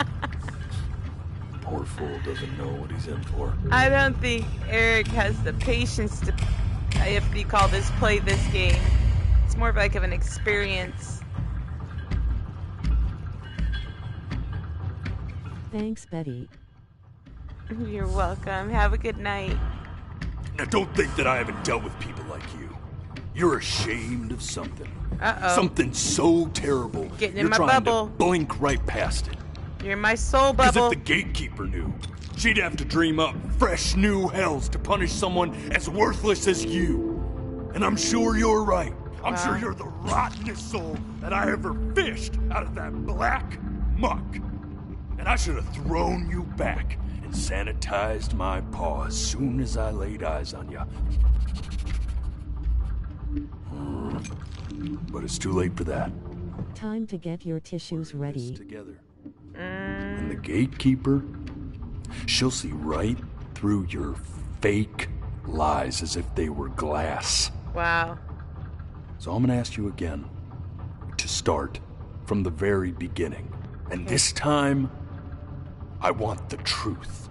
Poor fool doesn't know what he's in for. I don't think Eric has the patience to, if you call this, play this game. It's more of like of an experience. Thanks, Betty. You're welcome. Have a good night. Now don't think that I haven't dealt with people like you. You're ashamed of something. Uh-oh. Something so terrible. Getting You're in my trying bubble. to blink right past it. You're my soul Because bubble. if the gatekeeper knew, she'd have to dream up fresh new hells to punish someone as worthless as you. And I'm sure you're right. I'm sure you're the rottenest soul that I ever fished out of that black muck. And I should have thrown you back and sanitized my paw as soon as I laid eyes on you. But it's too late for that. Time to get your tissues ready. Together. And the gatekeeper, she'll see right through your fake lies as if they were glass. Wow. So I'm gonna ask you again to start from the very beginning. And this time, I want the truth.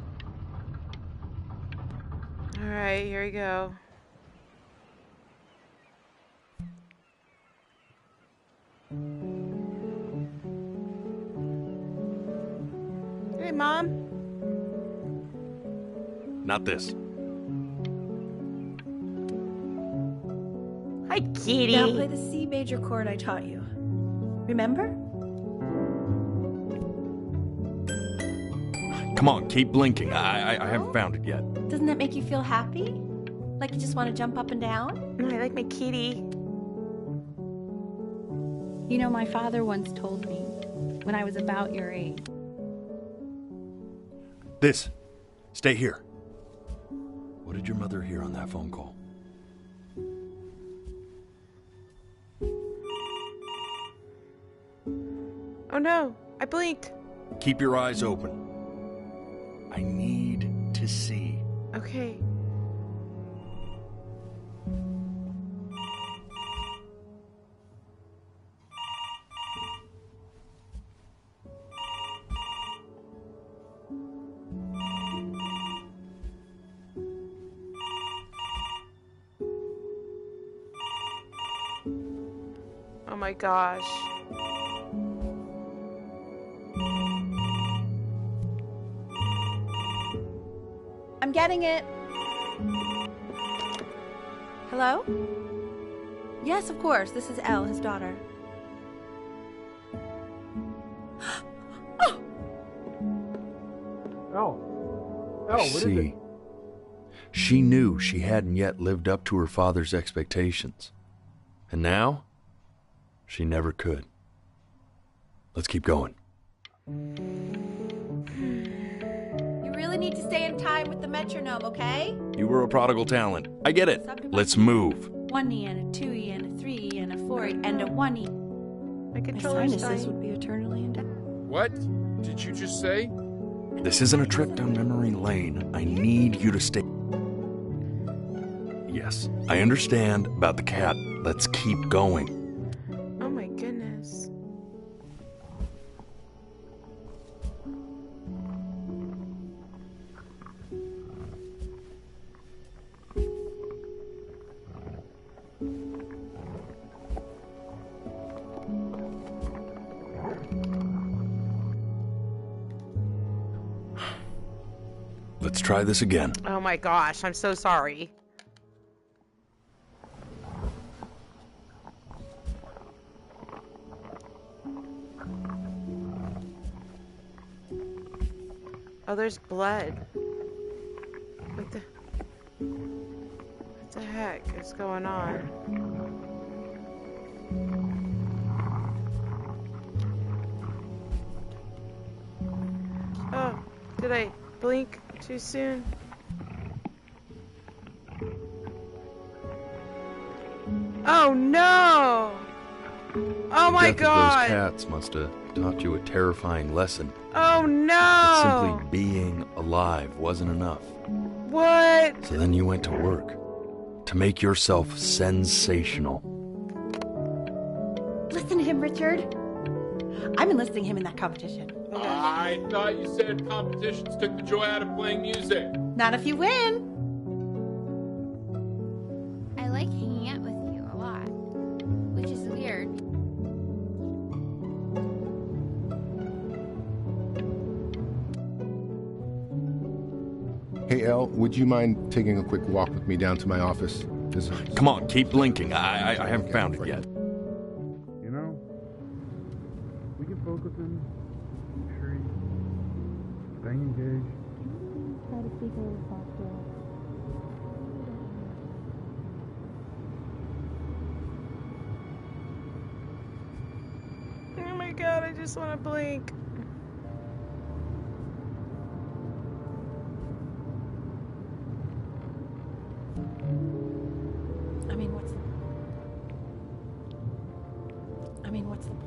All right, here we go. Hey, Mom. not this. Hi, kitty. Now play the C major chord I taught you. Remember? Come on, keep blinking. I haven't found it yet. Doesn't that make you feel happy? Like you just want to jump up and down? I like my kitty. You know, my father once told me when I was about your age. This. Stay here. What did your mother hear on that phone call? Oh no, I blinked. Keep your eyes open. I need to see. Okay. Oh my gosh. I'm getting it. Hello? Yes, of course. This is Elle, his daughter. See, she knew she hadn't yet lived up to her father's expectations. And now, she never could. Let's keep going. You really need to stay in time with the metronome, okay? You were a prodigal talent. I get it. Let's move. 1 E and a 2 E and a 3 E and a 4 E and a 1 E. My controller's sinuses dying. would be eternally intact. What did you just say? This isn't a trip down memory lane. I need you to stay. Yes, I understand about the cat. Let's keep going. Oh my goodness. Let's try this again. Oh my gosh, I'm so sorry. Oh, there's blood. What the heck is going on? Oh, did I blink too soon? Oh no! Oh my Death god! Of those cats must have taught you a terrifying lesson. Oh That no! simply being alive wasn't enough. What? So then you went to work to make yourself sensational. Listen to him, Richard. I'm enlisting him in that competition. I thought you said competitions took the joy out of playing music. Not if you win. I like hanging out with you a lot, which is weird. Hey, Elle, would you mind taking a quick walk with me down to my office? Come on, keep blinking. I haven't found it yet. You know, we can focus on tree, staying engaged. Try to speak a little softer. Oh my god, I just want to blink. What's the point?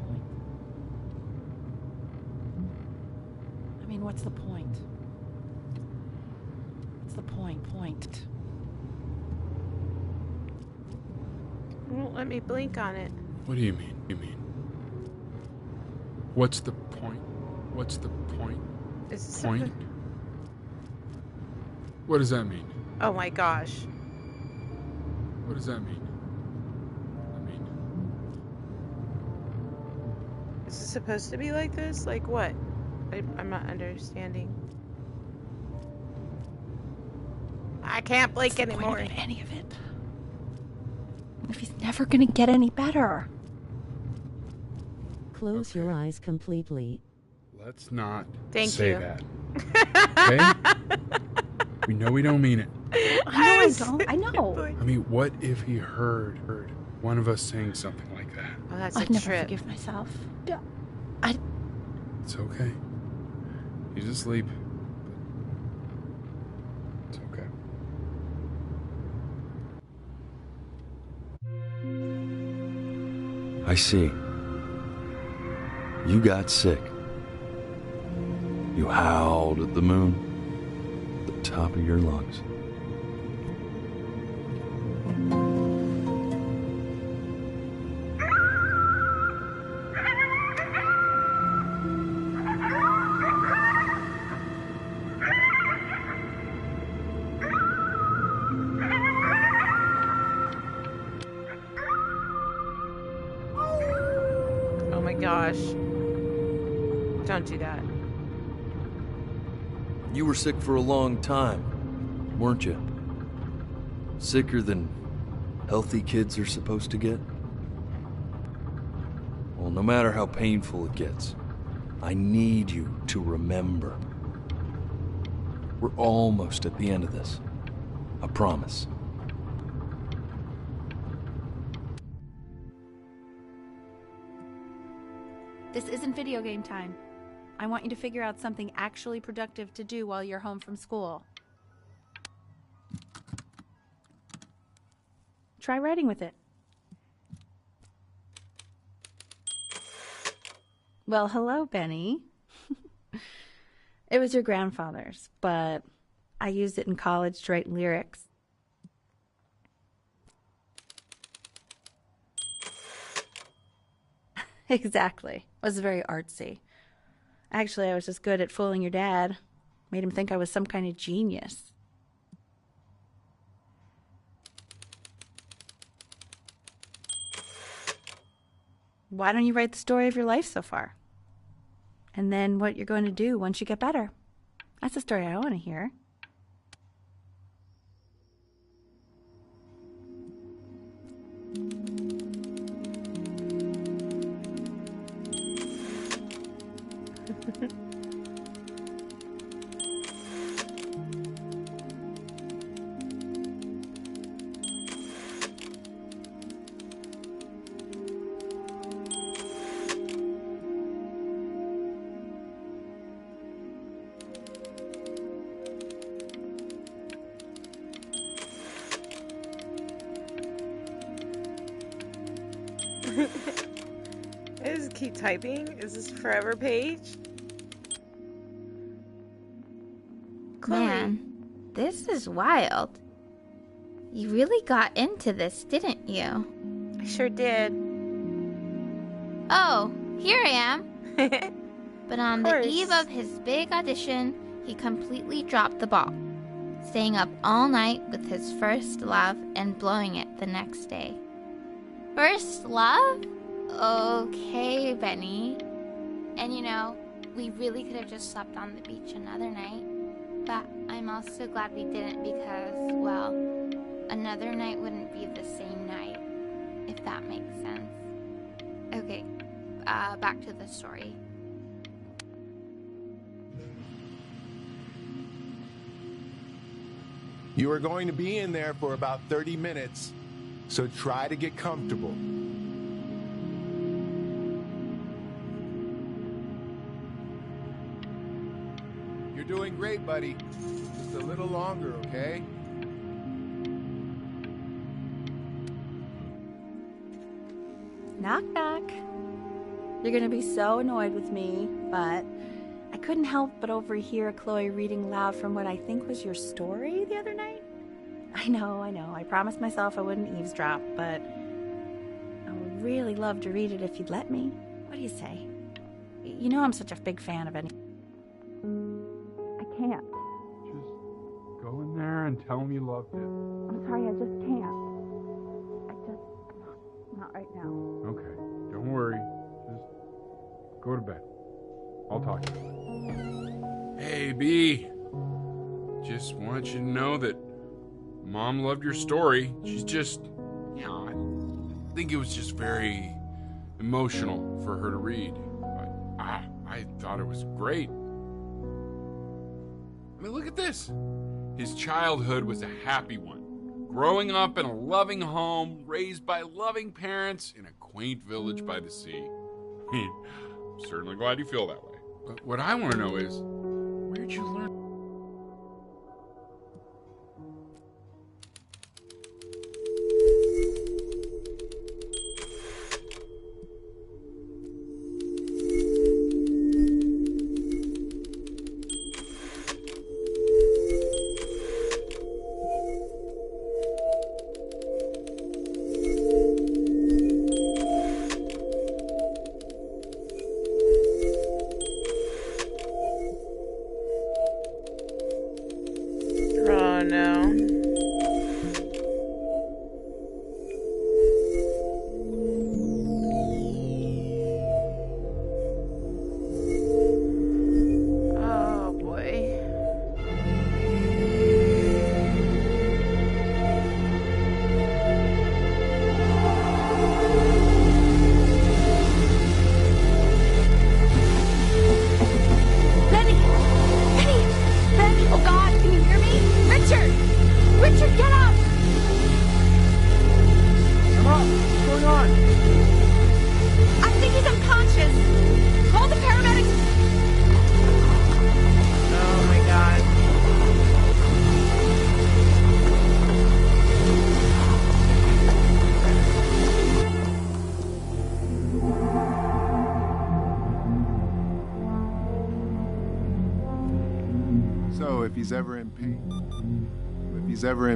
What's the point? What's the point? It won't let me blink on it. What do you mean? What's the point? What's the point? Is this Point? What does that mean? Oh my gosh. What does that mean? Is it supposed to be like this? Like what? I'm not understanding. I can't blink anymore. Any of it. If he's never gonna get any better. Close your eyes completely. Let's not Thank say you. that. Okay? We know we don't mean it. I know. I know. I mean, what if he heard one of us saying something like that? Oh, that's I'd a never trip. forgive myself. It's okay. He's asleep. It's okay. I see. You got sick. You howled at the moon, at the top of your lungs. Oh my gosh. Don't do that. You were sick for a long time, weren't you? Sicker than healthy kids are supposed to get? Well, no matter how painful it gets, I need you to remember. We're almost at the end of this. I promise. This isn't video game time. I want you to figure out something actually productive to do while you're home from school. Try writing with it. Well, hello, Benny. It was your grandfather's, but I used it in college to write lyrics. Exactly. It was very artsy. Actually, I was just good at fooling your dad. Made him think I was some kind of genius. Why don't you write the story of your life so far? And then what you're going to do once you get better. That's the story I want to hear. I just keep typing. Is this a forever page? Man, this is wild. You really got into this, didn't you? I sure did. Oh, here I am. But on the eve of his big audition, he completely dropped the ball, staying up all night with his first love and blowing it the next day. First love? Okay, Benny. And you know, we really could have just slept on the beach another night. But I'm also glad we didn't because, well, another night wouldn't be the same night, if that makes sense. Okay, back to the story. You are going to be in there for about 30 minutes, so try to get comfortable. You're doing great, buddy. Just a little longer, okay? Knock, knock. You're gonna be so annoyed with me, but I couldn't help but overhear Chloe reading loud from what I think was your story the other night. I know. I promised myself I wouldn't eavesdrop, but I would really love to read it if you'd let me. What do you say? You know I'm such a big fan of any... I can't. Just go in there and tell him you loved it. I'm sorry, I just can't. Not right now. Okay, don't worry. Just go to bed. I'll talk to you. Hey, B. Just want you to know that Mom loved your story. She's just, I think it was just very emotional for her to read. But I thought it was great. I mean, look at this. His childhood was a happy one. Growing up in a loving home, raised by loving parents in a quaint village by the sea. I'm certainly glad you feel that way. But what I want to know is, where'd you learn? Oh no. Oh boy. Benny! Benny! Benny! Oh God, can you hear me? Richard! Richard, get up! Come on, what's going on? I think he's unconscious. Call the paramedics. Oh my god. So if he's ever in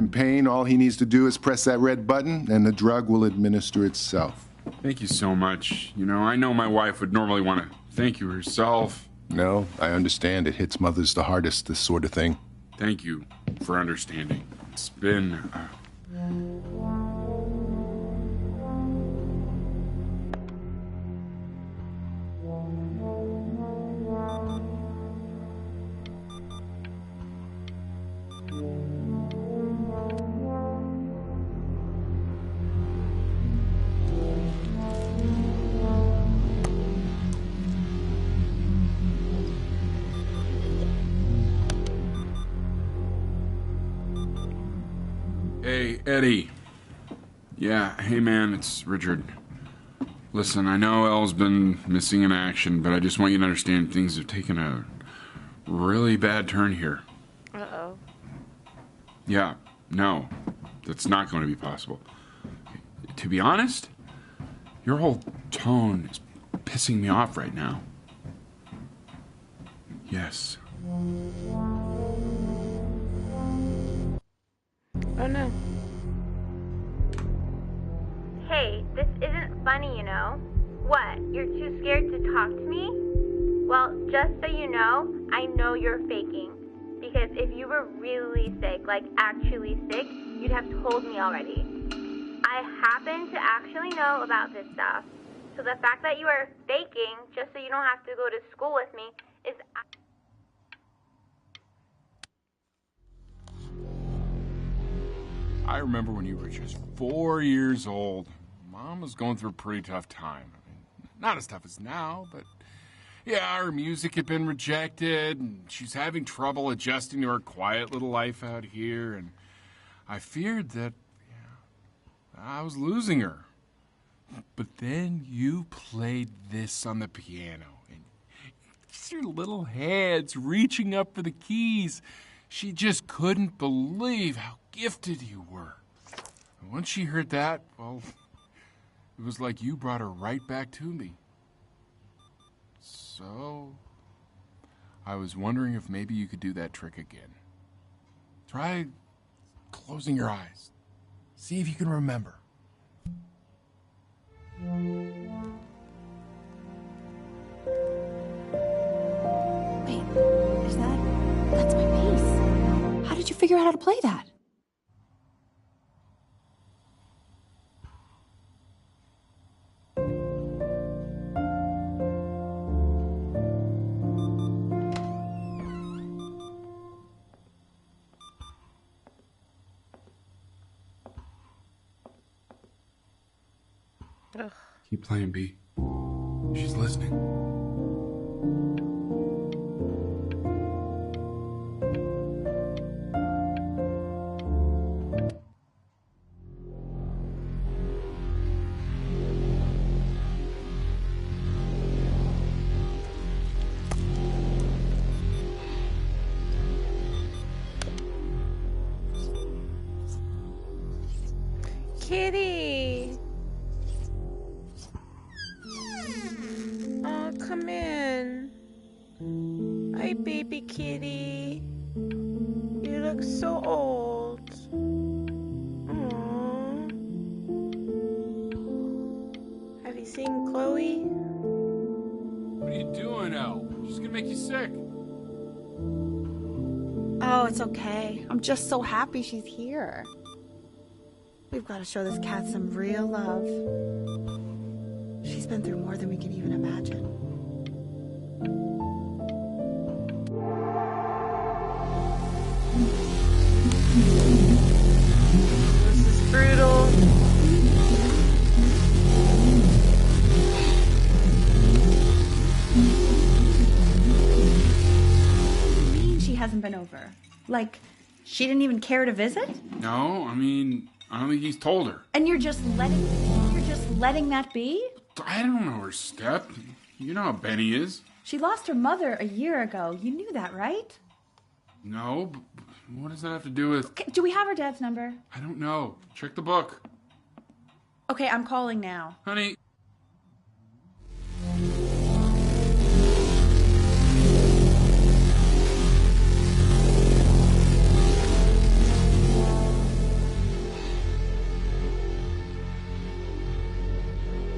pain, all he needs to do is press that red button and the drug will administer itself. Thank you so much. I know my wife would normally want to thank you herself. No, I understand. It hits mothers the hardest, this sort of thing. Thank you for understanding. It's been... Hey, Eddie. Yeah, hey man, it's Richard. Listen, I know Elle's been missing in action, but I just want you to understand things have taken a really bad turn here. Uh-oh. Yeah, no, that's not going to be possible. To be honest, your whole tone is pissing me off right now. Yes. Oh no. Hey, this isn't funny, you know. What, you're too scared to talk to me? Well, just so you know, I know you're faking. Because if you were really sick, like actually sick, you'd have told me already. I happen to actually know about this stuff. So the fact that you are faking, just so you don't have to go to school with me, is... I remember when you were just 4 years old. Mom was going through a pretty tough time. I mean, not as tough as now, but yeah, her music had been rejected, and she's having trouble adjusting to her quiet little life out here, and I feared that I was losing her. But then you played this on the piano, and just your little hands reaching up for the keys. She just couldn't believe how gifted you were. And once she heard that, well, it was like you brought her right back to me. So, I was wondering if maybe you could do that trick again. Try closing your eyes. See if you can remember. Wait, is that's my piece. How did you figure out how to play that? Keep playing, B. She's listening. Kitty! Oh, come in. Hi, baby kitty. You look so old. Aww. Have you seen Chloe? What are you doing, Elle? She's gonna make you sick. Oh, it's okay. I'm just so happy she's here. We've got to show this cat some real love. She's been through more than we can even imagine. This is brutal. What do you mean she hasn't been over? Like, she didn't even care to visit? No, I mean, I don't think he's told her. And you're just letting that be? I don't know her step. You know how Benny is. She lost her mother a year ago. You knew that, right? No, but what does that have to do with... Okay, do we have her dad's number? I don't know. Check the book. Okay, I'm calling now. Honey.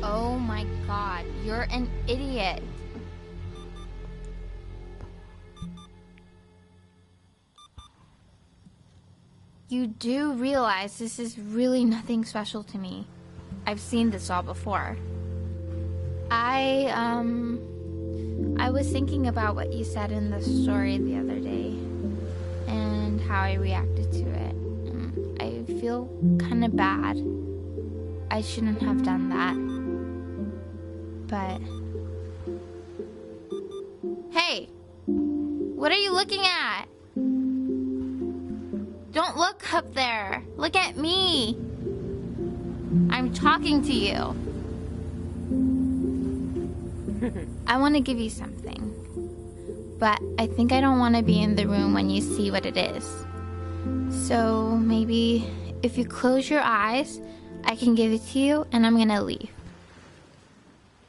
Oh my god, you're an idiot. You do realize this is really nothing special to me. I've seen this all before. I was thinking about what you said in the story the other day and how I reacted to it. I feel kind of bad. I shouldn't have done that. But... Hey! What are you looking at? Don't look up there. Look at me. I'm talking to you. I want to give you something. But I think I don't want to be in the room when you see what it is. So maybe if you close your eyes, I can give it to you and I'm gonna leave.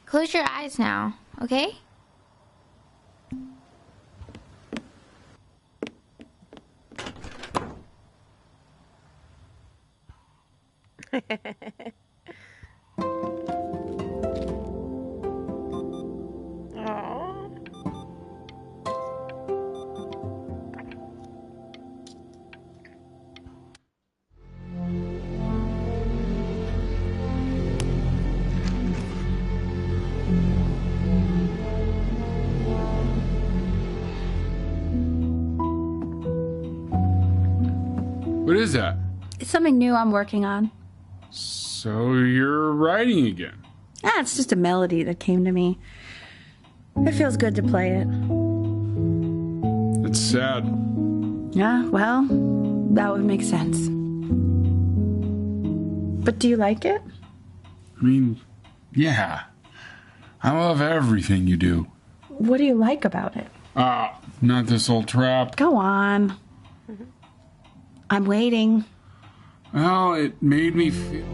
Close your eyes now, okay? What is that? It's something new I'm working on. So you're writing again? Ah, it's just a melody that came to me. It feels good to play it. It's sad. Yeah, well, that would make sense. But do you like it? I mean, yeah. I love everything you do. What do you like about it? Not this old trap. Go on. I'm waiting. Well, it made me feel...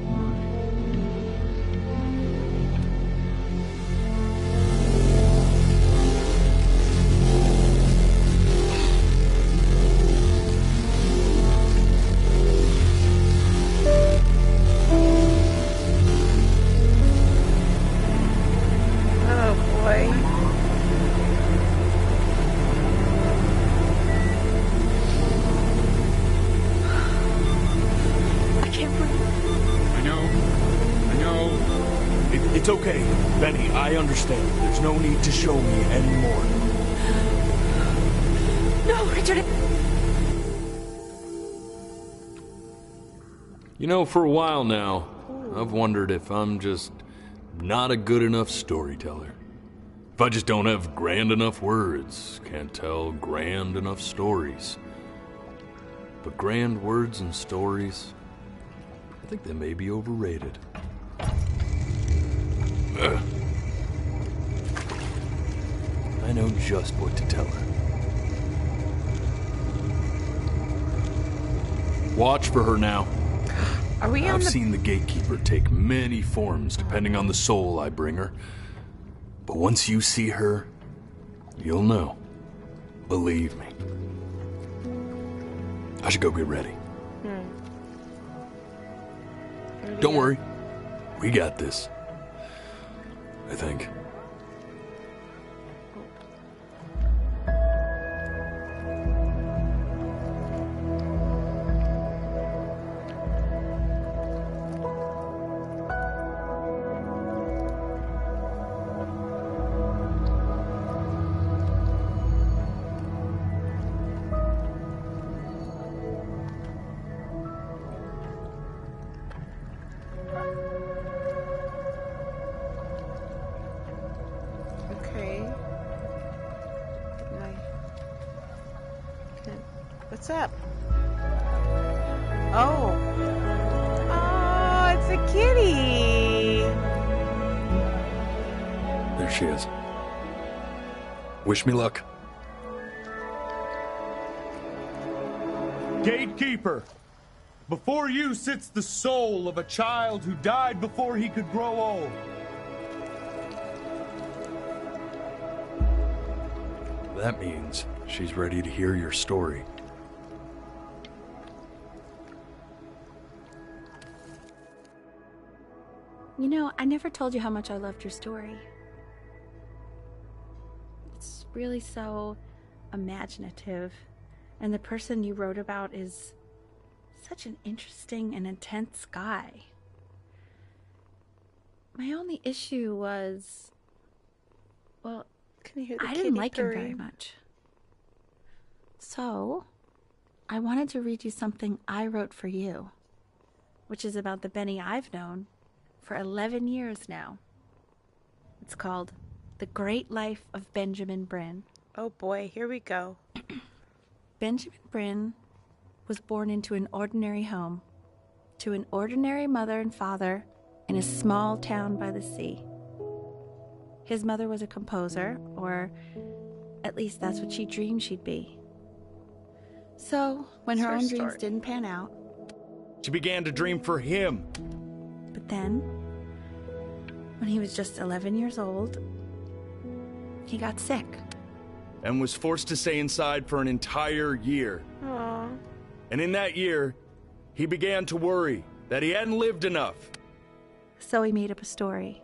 Oh boy. It's okay, Benny, I understand. There's no need to show me anymore. No, Richard. You know, for a while now, I've wondered if I'm just not a good enough storyteller. If I just don't have grand enough words, can't tell grand enough stories. But grand words and stories, I think they may be overrated. I know just what to tell her. Watch for her now. Are we on I've seen the gatekeeper take many forms depending on the soul I bring her. But once you see her, you'll know. Believe me. I should go get ready. Don't worry. We got this. I think. What's up? Oh. Oh, it's a kitty. There she is. Wish me luck. Gatekeeper, before you sits the soul of a child who died before he could grow old. That means she's ready to hear your story. You know, I never told you how much I loved your story. It's really so imaginative, and the person you wrote about is such an interesting and intense guy. My only issue was, well, I didn't like him very much. So, I wanted to read you something I wrote for you, which is about the Benny I've known for 11 years now. It's called The Great Life of Benjamin Bryn. Oh boy, here we go. Benjamin Bryn was born into an ordinary home, to an ordinary mother and father in a small town by the sea. His mother was a composer, or at least that's what she dreamed she'd be. So, when her own dreams didn't pan out, she began to dream for him. But then, when he was just 11 years old, he got sick. And was forced to stay inside for an entire year. Aww. And in that year, he began to worry that he hadn't lived enough. So he made up a story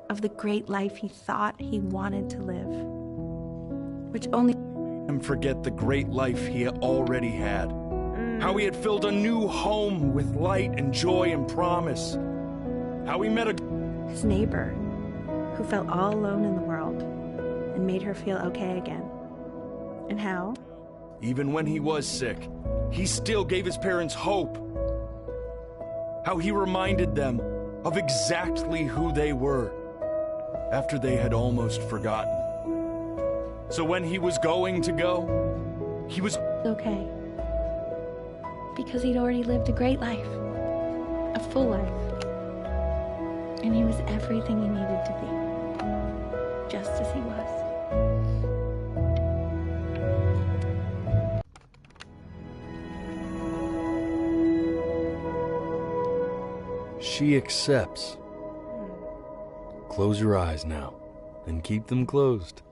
of the great life he thought he wanted to live, which only made him forget the great life he already had. How he had filled a new home with light and joy and promise. How he met his neighbor, who felt all alone in the world and made her feel okay again. And how, even when he was sick, he still gave his parents hope. How he reminded them of exactly who they were after they had almost forgotten. So when he was going to go, he was okay. Because he'd already lived a great life, a full life. And he was everything he needed to be, just as he was. She accepts. Close your eyes now, and keep them closed.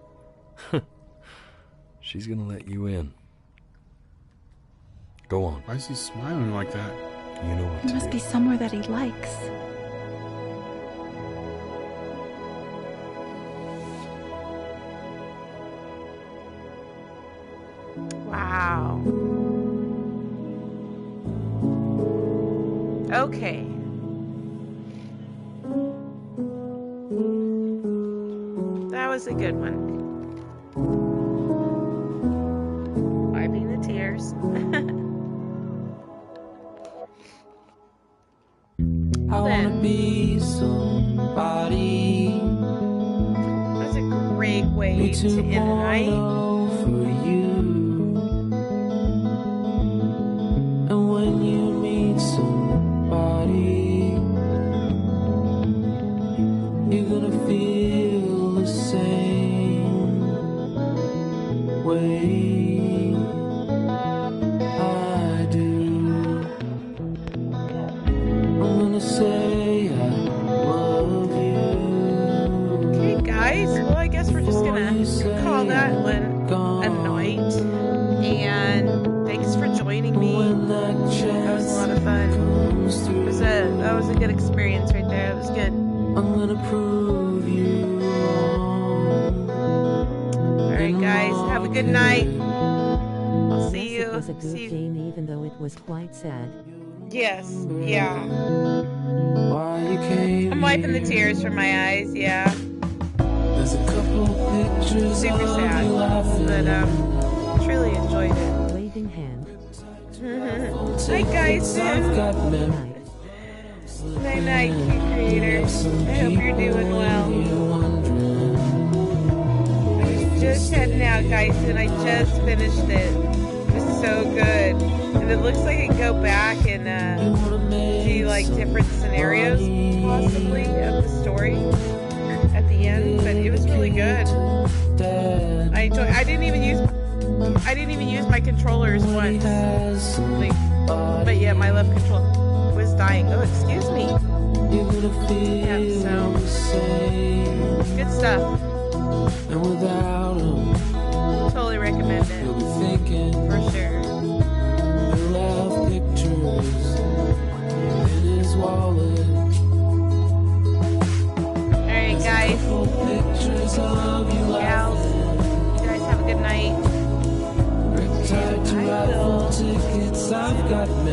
She's gonna let you in. Go on. Why is he smiling like that? You know what to do. It must be somewhere that he likes. Wow. Okay. That was a good one. Wiping the tears. I wanna be somebody ready to end the night. And when you meet somebody, you're gonna feel the same way I do. I'm gonna say I love you. Okay, guys. Well, I guess we're just gonna call that one a night. And thanks for joining me. That was a lot of fun. That was a good experience right there. It was good. I'm gonna prove you wrong. Alright, guys. Have a good night. I'll see you. It was a good game, even though it was quite sad. Yes. Yeah. I'm wiping the tears from my eyes. Yeah. There's a couple pictures super sad, but truly enjoyed it. Waving hand. Hi guys. Night night, Key Creator. I hope you're doing well. I was just heading out, guys, and I just finished it. It was so good, and it looks like I can go back and see like different scenarios, possibly, of the story at the end. But it was really good. I enjoyed. I didn't even use my controllers once. Like, but yeah, my left control was dying. Oh, excuse me. Yeah, so good stuff. Totally recommend it. For sure. Alright, guys. Gals, you guys have a good night. I will